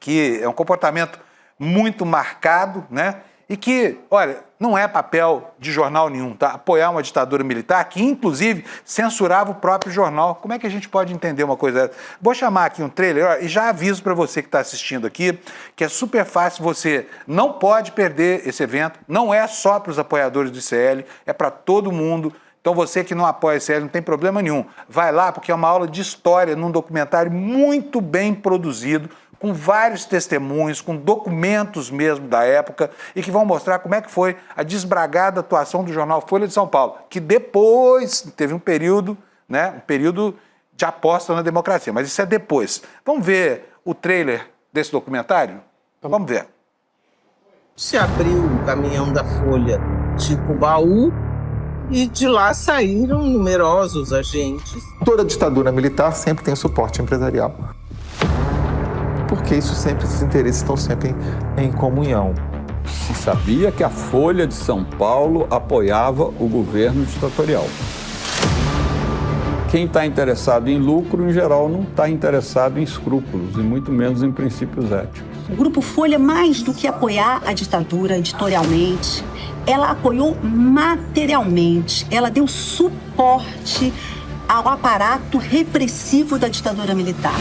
Speaker 2: que é um comportamento muito marcado, né? e que, olha, não é papel de jornal nenhum, tá? Apoiar uma ditadura militar que, inclusive, censurava o próprio jornal. Como é que a gente pode entender uma coisa dessa? Vou chamar aqui um trailer, e já aviso para você que está assistindo aqui, que é super fácil, você não pode perder esse evento, não é só para os apoiadores do ICL, é para todo mundo. Então você que não apoia o ICL não tem problema nenhum. Vai lá, porque é uma aula de história num documentário muito bem produzido, com vários testemunhos, com documentos mesmo da época, e que vão mostrar como é que foi a desbragada atuação do jornal Folha de São Paulo, que depois teve um período, né, um período de aposta na democracia, mas isso é depois. Vamos ver o trailer desse documentário? Vamos ver.
Speaker 9: Se abriu o caminhão da Folha tipo baú e de lá saíram numerosos agentes.
Speaker 10: Toda ditadura militar sempre tem suporte empresarial, porque esses interesses estão sempre em comunhão.
Speaker 11: Se sabia que a Folha de São Paulo apoiava o governo ditatorial. Quem está interessado em lucro, em geral, não está interessado em escrúpulos, e muito menos em princípios éticos.
Speaker 12: O Grupo Folha, mais do que apoiar a ditadura editorialmente, ela apoiou materialmente, ela deu suporte ao aparato repressivo da ditadura militar.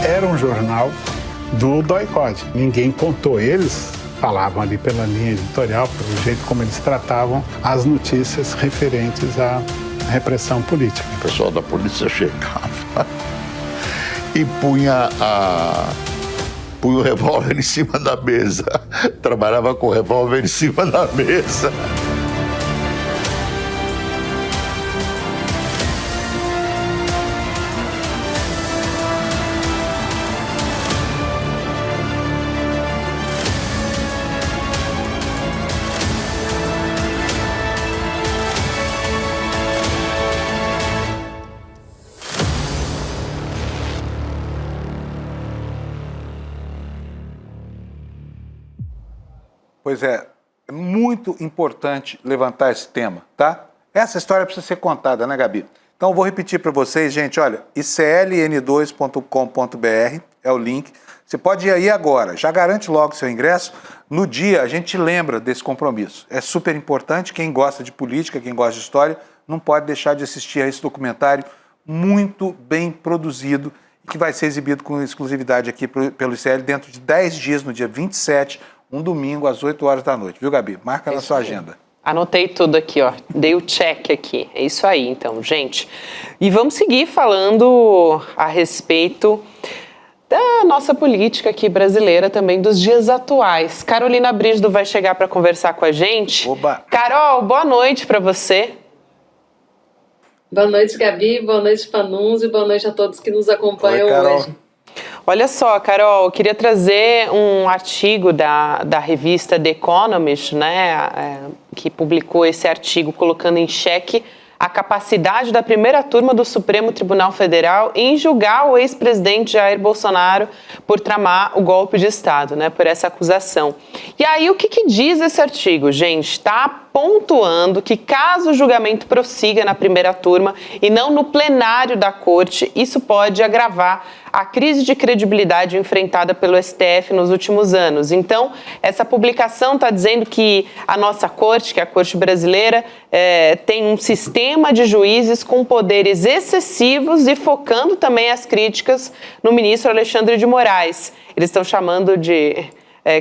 Speaker 4: Era um jornal do DOI-CODE. Ninguém contou, eles falavam ali pela linha editorial, pelo jeito como eles tratavam as notícias referentes à repressão política.
Speaker 13: O pessoal da polícia chegava e punha o revólver em cima da mesa. Trabalhava com o revólver em cima da mesa.
Speaker 2: Pois é muito importante levantar esse tema, tá? Essa história precisa ser contada, né, Gabi? Então, vou repetir para vocês, gente, olha, icln2.com.br é o link. Você pode ir aí agora, já garante logo o seu ingresso. No dia, a gente lembra desse compromisso. É super importante, quem gosta de política, quem gosta de história, não pode deixar de assistir a esse documentário muito bem produzido e que vai ser exibido com exclusividade aqui pelo ICL dentro de 10 dias, no dia 27, um domingo, às 8 horas da noite. Viu, Gabi? Marca na sua agenda.
Speaker 5: Anotei tudo aqui, ó. Dei o check aqui. É isso aí, então, gente. E vamos seguir falando a respeito da nossa política aqui brasileira, também dos dias atuais. Carolina Brígido vai chegar para conversar com a gente.
Speaker 2: Oba!
Speaker 5: Carol, boa noite para você.
Speaker 14: Boa noite, Gabi. Boa noite, Panunzio. Boa noite a todos que nos acompanham hoje.
Speaker 5: Olha só, Carol, eu queria trazer um artigo da revista The Economist, né, que publicou esse artigo colocando em xeque a capacidade da primeira turma do Supremo Tribunal Federal em julgar o ex-presidente Jair Bolsonaro por tramar o golpe de Estado, né, por essa acusação. E aí, o que diz esse artigo, gente? Está pontuando que caso o julgamento prossiga na primeira turma e não no plenário da corte, isso pode agravar a crise de credibilidade enfrentada pelo STF nos últimos anos. Então, essa publicação está dizendo que a nossa corte, que é a corte brasileira, tem um sistema de juízes com poderes excessivos e focando também as críticas no ministro Alexandre de Moraes. Eles estão chamando de,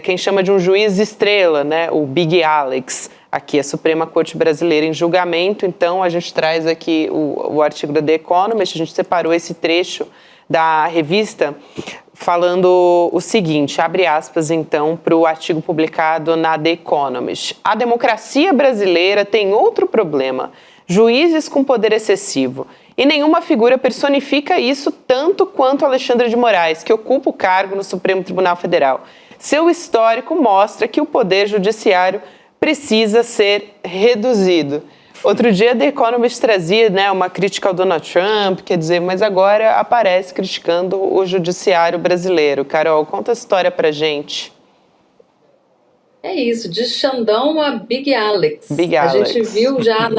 Speaker 5: quem chama de um juiz estrela, né, o Big Alex. Aqui, a Suprema Corte Brasileira em julgamento. Então, a gente traz aqui o artigo da The Economist, a gente separou esse trecho da revista falando o seguinte, abre aspas, então, para o artigo publicado na The Economist. A democracia brasileira tem outro problema, juízes com poder excessivo. E nenhuma figura personifica isso tanto quanto Alexandre de Moraes, que ocupa o cargo no Supremo Tribunal Federal. Seu histórico mostra que o poder judiciário precisa ser reduzido. Outro dia, The Economist trazia, né, uma crítica ao Donald Trump, quer dizer, mas agora aparece criticando o judiciário brasileiro. Carol, conta a história pra gente.
Speaker 14: É isso, de Xandão a Big Alex.
Speaker 5: Big Alex.
Speaker 14: A gente viu já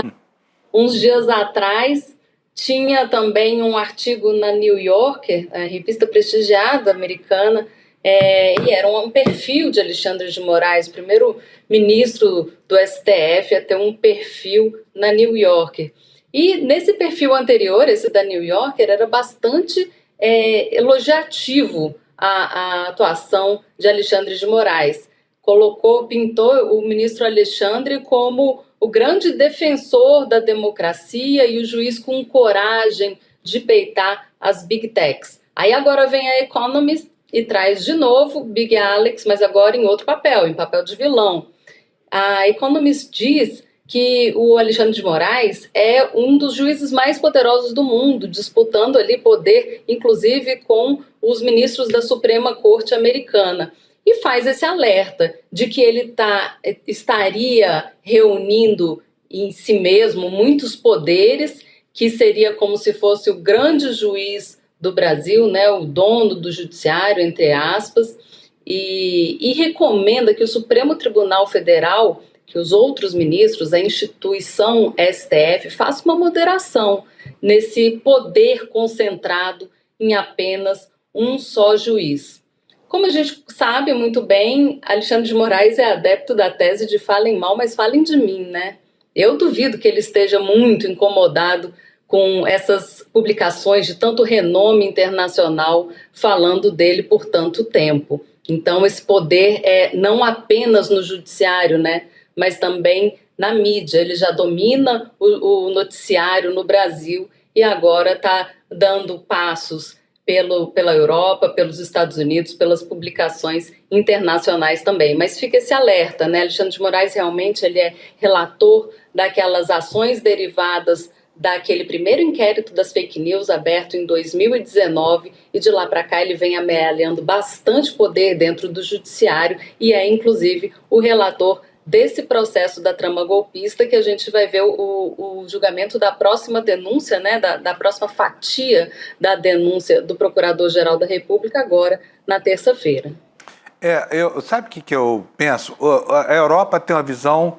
Speaker 14: uns dias atrás tinha também um artigo na New Yorker, a revista prestigiada americana, e era um perfil de Alexandre de Moraes, o primeiro ministro do STF a ter um perfil na New Yorker. E nesse perfil anterior, esse da New Yorker, era bastante elogiativo a atuação de Alexandre de Moraes. Pintou o ministro Alexandre como o grande defensor da democracia e o juiz com coragem de peitar as Big Techs. Aí agora vem a Economist e traz de novo Big Alex, mas agora em outro papel, em papel de vilão. A Economist diz que o Alexandre de Moraes é um dos juízes mais poderosos do mundo, disputando ali poder, inclusive com os ministros da Suprema Corte americana. E faz esse alerta de que ele estaria reunindo em si mesmo muitos poderes, que seria como se fosse o grande juiz do Brasil, né, o dono do judiciário, entre aspas, e recomenda que o Supremo Tribunal Federal, que os outros ministros, a instituição STF, faça uma moderação nesse poder concentrado em apenas um só juiz. Como a gente sabe muito bem, Alexandre de Moraes é adepto da tese de falem mal, mas falem de mim, né? Eu duvido que ele esteja muito incomodado com essas publicações de tanto renome internacional falando dele por tanto tempo. Então, esse poder é não apenas no judiciário, né, mas também na mídia. Ele já domina o noticiário no Brasil e agora está dando passos pela Europa, pelos Estados Unidos, pelas publicações internacionais também. Mas fica esse alerta, né? Alexandre de Moraes realmente ele é relator daquelas ações derivadas daquele primeiro inquérito das fake news aberto em 2019 e de lá para cá ele vem amealhando bastante poder dentro do judiciário e é inclusive o relator desse processo da trama golpista que a gente vai ver o julgamento da próxima denúncia, né, da próxima fatia da denúncia do Procurador-Geral da República agora na terça-feira.
Speaker 2: Sabe o que eu penso? A Europa tem uma visão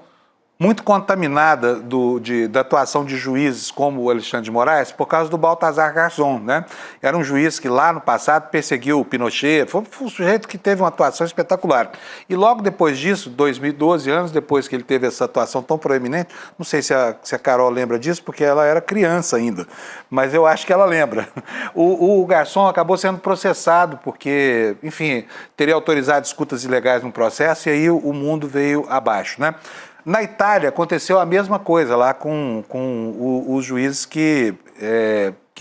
Speaker 2: muito contaminada da atuação de juízes como o Alexandre de Moraes por causa do Baltazar Garzón, né? Era um juiz que lá no passado perseguiu o Pinochet, foi um sujeito que teve uma atuação espetacular. E logo depois disso, 2012, anos depois que ele teve essa atuação tão proeminente, não sei se a Carol lembra disso, porque ela era criança ainda, mas eu acho que ela lembra. O Garzón acabou sendo processado porque, enfim, teria autorizado escutas ilegais no processo e aí o mundo veio abaixo, né? Na Itália aconteceu a mesma coisa lá com os juízes que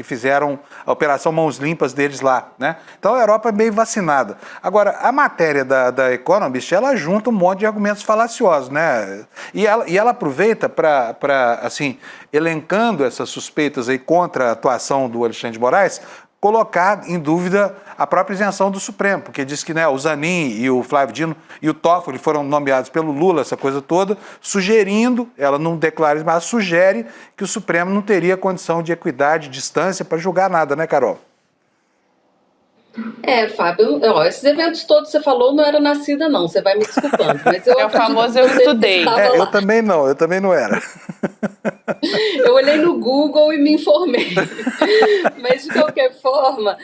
Speaker 2: fizeram a operação Mãos Limpas deles lá, né? Então a Europa é meio vacinada. Agora, a matéria da Economist, ela junta um monte de argumentos falaciosos, né? E ela aproveita para, assim, elencando essas suspeitas aí contra a atuação do Alexandre de Moraes, colocar em dúvida a própria isenção do Supremo, porque diz que, né, o Zanin e o Flávio Dino e o Toffoli foram nomeados pelo Lula, essa coisa toda, sugerindo, ela não declara isso, mas sugere que o Supremo não teria condição de equidade, distância para julgar nada, né, Carol?
Speaker 14: Fábio, esses eventos todos que você falou não era nascida não, você vai me desculpando, mas eu
Speaker 5: o famoso eu estudei.
Speaker 2: Eu também não era.
Speaker 14: Eu olhei no Google e me informei. Mas, de qualquer forma,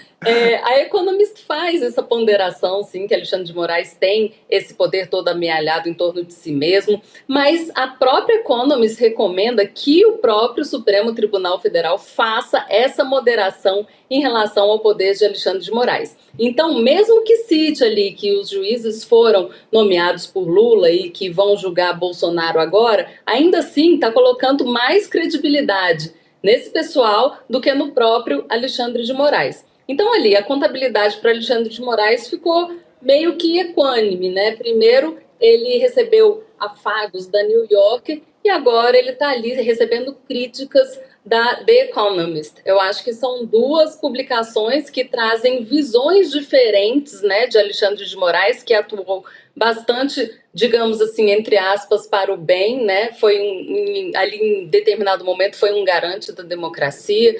Speaker 14: a Economist faz essa ponderação, sim, que Alexandre de Moraes tem esse poder todo amealhado em torno de si mesmo, mas a própria Economist recomenda que o próprio Supremo Tribunal Federal faça essa moderação em relação ao poder de Alexandre de Moraes. Então, mesmo que cite ali que os juízes foram nomeados por Lula e que vão julgar Bolsonaro agora, ainda assim está colocando mais credibilidade nesse pessoal do que no próprio Alexandre de Moraes. Então, ali, a contabilidade para Alexandre de Moraes ficou meio que equânime, né? Primeiro, ele recebeu afagos da New York e agora ele está ali recebendo críticas da The Economist. Eu acho que são duas publicações que trazem visões diferentes, né, de Alexandre de Moraes, que atuou bastante, digamos assim, entre aspas, para o bem, né? Ali em determinado momento foi um garante da democracia,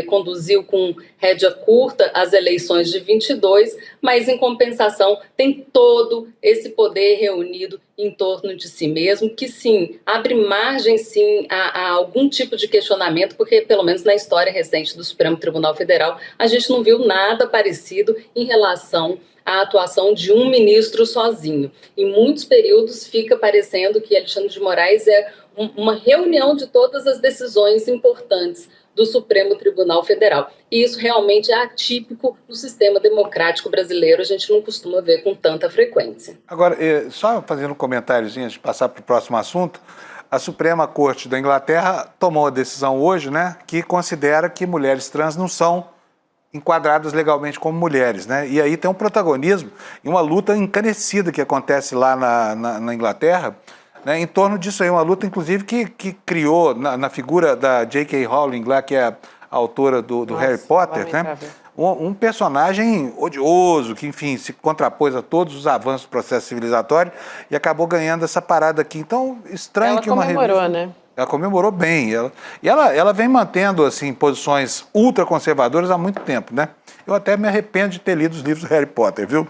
Speaker 14: conduziu com rédea curta as eleições de 22, mas em compensação tem todo esse poder reunido em torno de si mesmo, que sim, abre margem sim a algum tipo de questionamento, porque pelo menos na história recente do Supremo Tribunal Federal, a gente não viu nada parecido em relação a atuação de um ministro sozinho. Em muitos períodos fica parecendo que Alexandre de Moraes é uma reunião de todas as decisões importantes do Supremo Tribunal Federal. E isso realmente é atípico no sistema democrático brasileiro, a gente não costuma ver com tanta frequência.
Speaker 2: Agora, só fazendo um comentáriozinho antes de passar para o próximo assunto, a Suprema Corte da Inglaterra tomou a decisão hoje, né, que considera que mulheres trans não são enquadradas legalmente como mulheres, né? E aí tem um protagonismo e uma luta encanecida que acontece lá na Inglaterra, né? Em torno disso aí, uma luta inclusive que criou na figura da J.K. Rowling lá, que é a autora do Harry Potter, né? Um personagem odioso, que enfim se contrapôs a todos os avanços do processo civilizatório e acabou ganhando essa parada aqui. Então, estranho
Speaker 5: ela
Speaker 2: que uma revista...
Speaker 5: comemorou, né?
Speaker 2: Ela comemorou bem. Ela vem mantendo assim, posições ultraconservadoras há muito tempo, né? Eu até me arrependo de ter lido os livros do Harry Potter, viu?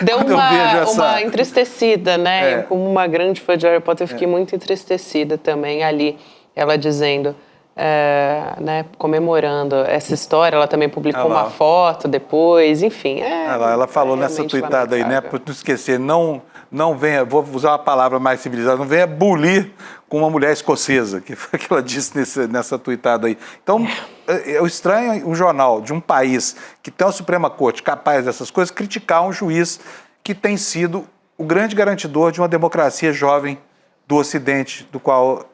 Speaker 5: Deu uma entristecida, né? Como uma grande fã de Harry Potter, eu fiquei muito entristecida também ali. Ela dizendo, né, comemorando essa história. Ela também publicou uma foto depois, enfim.
Speaker 2: Ela falou nessa tweetada aí, né? Para não esquecer, não venha, vou usar uma palavra mais civilizada, não venha bulir com uma mulher escocesa, que foi o que ela disse nessa tweetada aí. Então, é estranho um jornal de um país que tem a Suprema Corte capaz dessas coisas criticar um juiz que tem sido o grande garantidor de uma democracia jovem do Ocidente, no qual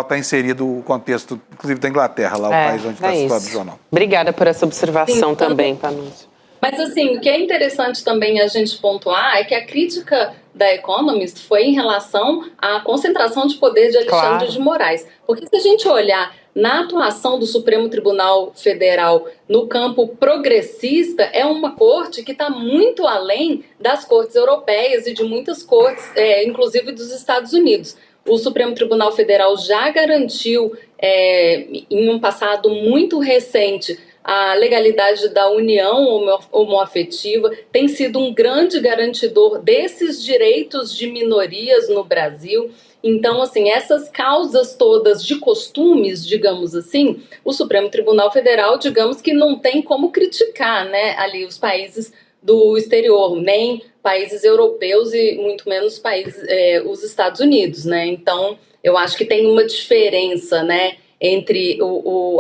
Speaker 2: está inserido o contexto, inclusive da Inglaterra, lá o país onde está situado o jornal.
Speaker 5: Obrigada por essa observação também, Panunzio.
Speaker 14: Mas, assim, o que é interessante também a gente pontuar é que a crítica da Economist foi em relação à concentração de poder de Alexandre de Moraes. Porque se a gente olhar na atuação do Supremo Tribunal Federal no campo progressista, é uma corte que está muito além das cortes europeias e de muitas cortes, inclusive dos Estados Unidos. O Supremo Tribunal Federal já garantiu, em um passado muito recente, a legalidade da união homoafetiva, tem sido um grande garantidor desses direitos de minorias no Brasil. Então, assim, essas causas todas de costumes, digamos assim, o Supremo Tribunal Federal, digamos que não tem como criticar, né, ali os países do exterior, nem países europeus e muito menos países, os Estados Unidos, né? Então, eu acho que tem uma diferença, né, entre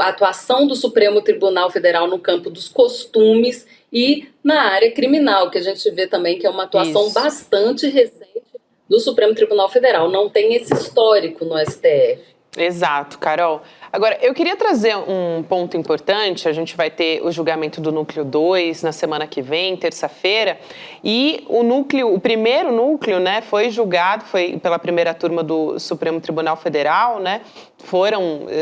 Speaker 14: a atuação do Supremo Tribunal Federal no campo dos costumes e na área criminal, que a gente vê também que é uma atuação bastante recente do Supremo Tribunal Federal. Não tem esse histórico no STF.
Speaker 5: Exato, Carol. Agora, eu queria trazer um ponto importante. A gente vai ter o julgamento do Núcleo 2 na semana que vem, terça-feira, e o primeiro núcleo, né, foi julgado, foi pela primeira turma do Supremo Tribunal Federal, né,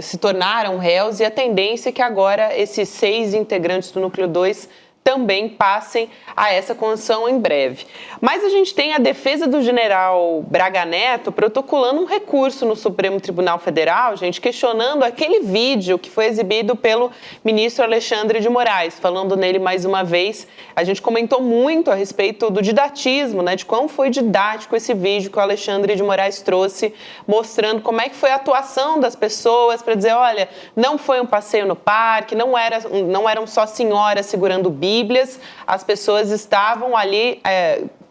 Speaker 5: se tornaram réus, e a tendência é que agora esses 6 integrantes do Núcleo 2 também passem a essa condição em breve. Mas a gente tem a defesa do general Braga Neto protocolando um recurso no Supremo Tribunal Federal, gente, questionando aquele vídeo que foi exibido pelo ministro Alexandre de Moraes, falando nele mais uma vez. A gente comentou muito a respeito do didatismo, né, de como foi didático esse vídeo que o Alexandre de Moraes trouxe, mostrando como é que foi a atuação das pessoas para dizer, olha, não foi um passeio no parque, não eram só senhoras segurando Bíblias, as pessoas estavam ali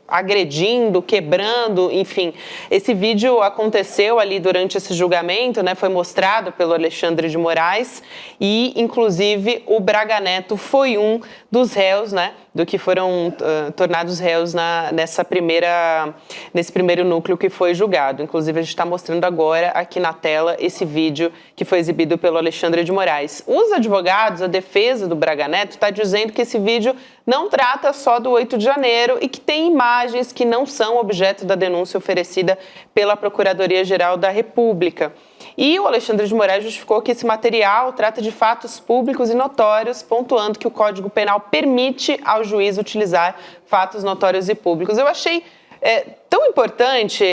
Speaker 5: agredindo, quebrando, enfim. Esse vídeo aconteceu ali durante esse julgamento, né? Foi mostrado pelo Alexandre de Moraes e, inclusive, o Braga Neto foi um dos réus, né? Do que foram tornados réus nesse primeiro núcleo que foi julgado. Inclusive, a gente está mostrando agora aqui na tela esse vídeo que foi exibido pelo Alexandre de Moraes. Os advogados, a defesa do Braga Neto, está dizendo que esse vídeo não trata só do 8 de janeiro e que tem imagens que não são objeto da denúncia oferecida pela Procuradoria-Geral da República. E o Alexandre de Moraes justificou que esse material trata de fatos públicos e notórios, pontuando que o Código Penal permite ao juiz utilizar fatos notórios e públicos. Eu achei É tão importante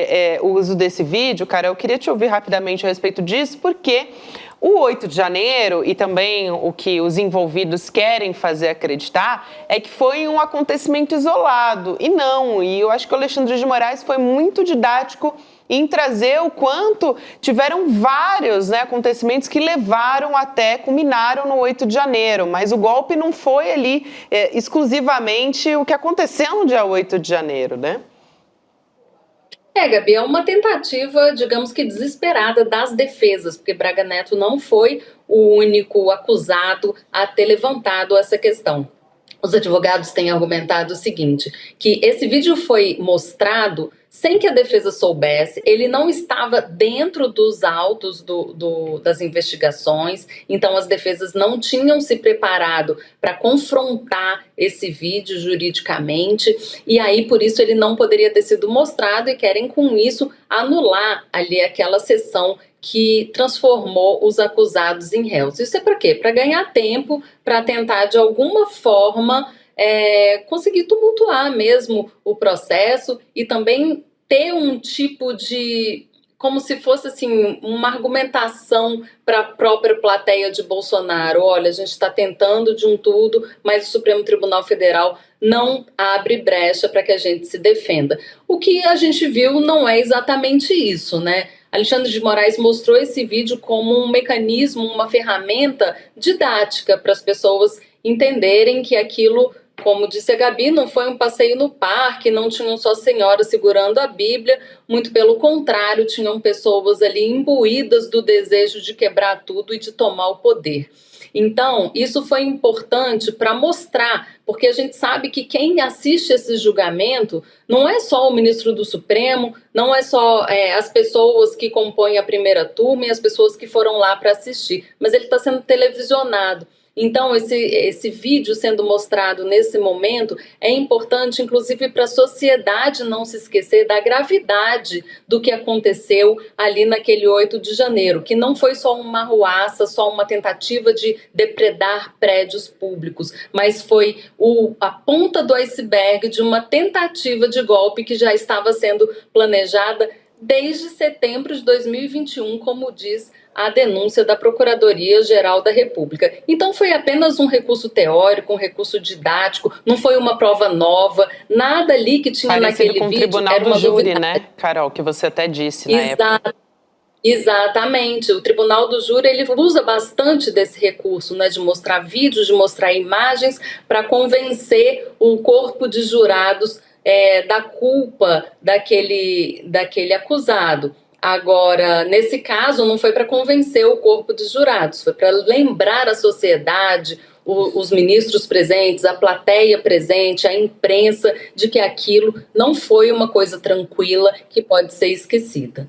Speaker 5: o uso desse vídeo, cara, eu queria te ouvir rapidamente a respeito disso, porque o 8 de janeiro e também o que os envolvidos querem fazer acreditar é que foi um acontecimento isolado. E não, e eu acho que o Alexandre de Moraes foi muito didático em trazer o quanto tiveram vários acontecimentos que levaram até, culminaram no 8 de janeiro, mas o golpe não foi ali exclusivamente o que aconteceu no dia 8 de janeiro, né?
Speaker 14: Gabi, é uma tentativa, digamos que desesperada das defesas, porque Braga Neto não foi o único acusado a ter levantado essa questão. Os advogados têm argumentado o seguinte, que esse vídeo foi mostrado sem que a defesa soubesse, ele não estava dentro dos autos das investigações, então as defesas não tinham se preparado para confrontar esse vídeo juridicamente, e aí por isso ele não poderia ter sido mostrado e querem com isso anular ali aquela sessão que transformou os acusados em réus. Isso é para quê? Para ganhar tempo, para tentar de alguma forma conseguir tumultuar mesmo o processo e também ter um tipo de, como se fosse assim, uma argumentação para a própria plateia de Bolsonaro. Olha, a gente está tentando de um tudo, mas o Supremo Tribunal Federal não abre brecha para que a gente se defenda. O que a gente viu não é exatamente isso, né? Alexandre de Moraes mostrou esse vídeo como um mecanismo, uma ferramenta didática para as pessoas entenderem que aquilo, como disse a Gabi, não foi um passeio no parque, não tinham só senhoras segurando a Bíblia, muito pelo contrário, tinham pessoas ali imbuídas do desejo de quebrar tudo e de tomar o poder. Então, isso foi importante para mostrar, porque a gente sabe que quem assiste esse julgamento não é só o ministro do Supremo, não é só as pessoas que compõem a primeira turma e as pessoas que foram lá para assistir, mas ele está sendo televisionado. Então, esse vídeo sendo mostrado nesse momento é importante, inclusive, para a sociedade não se esquecer da gravidade do que aconteceu ali naquele 8 de janeiro, que não foi só uma arruaça, só uma tentativa de depredar prédios públicos, mas foi a ponta do iceberg de uma tentativa de golpe que já estava sendo planejada desde setembro de 2021, como diz a denúncia da Procuradoria-Geral da República. Então foi apenas um recurso teórico, um recurso didático, não foi uma prova nova, nada ali que tinha naquele
Speaker 5: com
Speaker 14: vídeo.
Speaker 5: O Tribunal do Júri, né, Carol, que você até disse na época.
Speaker 14: Exatamente, o Tribunal do Júri ele usa bastante desse recurso, né, de mostrar vídeos, de mostrar imagens para convencer o corpo de jurados da culpa daquele acusado. Agora, nesse caso, não foi para convencer o corpo de jurados, foi para lembrar a sociedade, os ministros presentes, a plateia presente, a imprensa, de que aquilo não foi uma coisa tranquila que pode ser esquecida.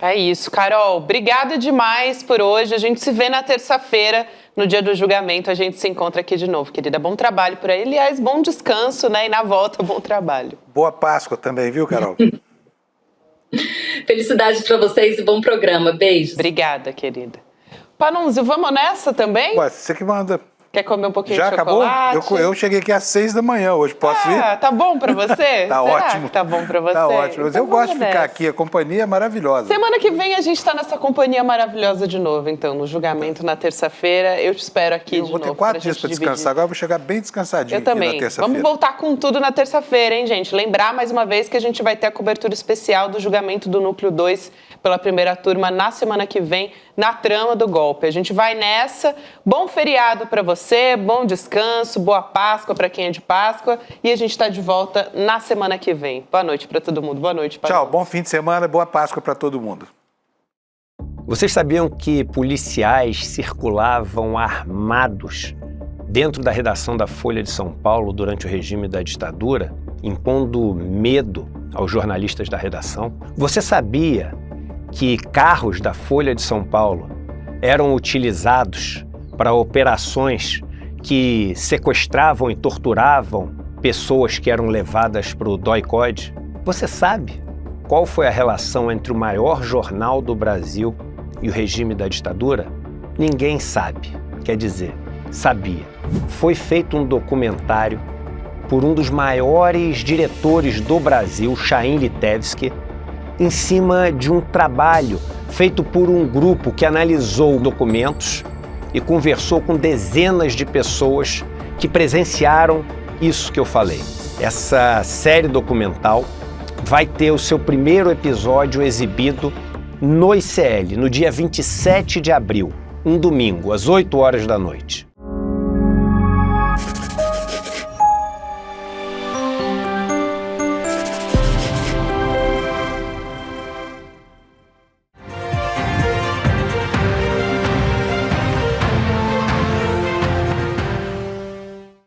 Speaker 5: É isso, Carol. Obrigada demais por hoje. A gente se vê na terça-feira, no dia do julgamento. A gente se encontra aqui de novo, querida. Bom trabalho por aí. Aliás, bom descanso, né? E na volta, bom trabalho.
Speaker 2: Boa Páscoa também, viu, Carol?
Speaker 14: Felicidades para vocês e bom programa. Beijos.
Speaker 5: Obrigada, querida. Panunzio, vamos nessa também?
Speaker 2: Ué, você que manda.
Speaker 5: Quer comer um pouquinho
Speaker 2: Já
Speaker 5: de chocolate?
Speaker 2: Acabou? Eu cheguei aqui às 6 da manhã hoje. Posso ir?
Speaker 5: Tá bom pra você?
Speaker 2: Tá ótimo.
Speaker 5: Tá bom pra você?
Speaker 2: Tá ótimo. Mas
Speaker 5: então
Speaker 2: eu gosto de ficar aqui. A companhia é maravilhosa.
Speaker 5: Semana que vem a gente tá nessa companhia maravilhosa de novo, então, no julgamento na terça-feira. Eu te espero aqui de novo.
Speaker 2: Eu vou ter 4 dias pra descansar. Agora eu vou chegar bem descansadinho.
Speaker 5: Eu também.
Speaker 2: Na terça-feira.
Speaker 5: Vamos voltar com tudo na terça-feira, hein, gente? Lembrar mais uma vez que a gente vai ter a cobertura especial do julgamento do Núcleo 2 pela primeira turma na semana que vem, na trama do golpe. A gente vai nessa. Bom feriado pra você, bom descanso, boa Páscoa para quem é de Páscoa e a gente está de volta na semana que vem. Boa noite para todo mundo. Boa noite, Paulo.
Speaker 2: Tchau, bom fim de semana, boa Páscoa para todo mundo.
Speaker 15: Vocês sabiam que policiais circulavam armados dentro da redação da Folha de São Paulo durante o regime da ditadura, impondo medo aos jornalistas da redação? Você sabia que carros da Folha de São Paulo eram utilizados para operações que sequestravam e torturavam pessoas que eram levadas para o DOI-CODE? Você sabe qual foi a relação entre o maior jornal do Brasil e o regime da ditadura? Ninguém sabe. Quer dizer, sabia. Foi feito um documentário por um dos maiores diretores do Brasil, Chaim Litevski, em cima de um trabalho feito por um grupo que analisou documentos e conversou com dezenas de pessoas que presenciaram isso que eu falei. Essa série documental vai ter o seu primeiro episódio exibido no ICL, no dia 27 de abril, um domingo, às 8 horas da noite.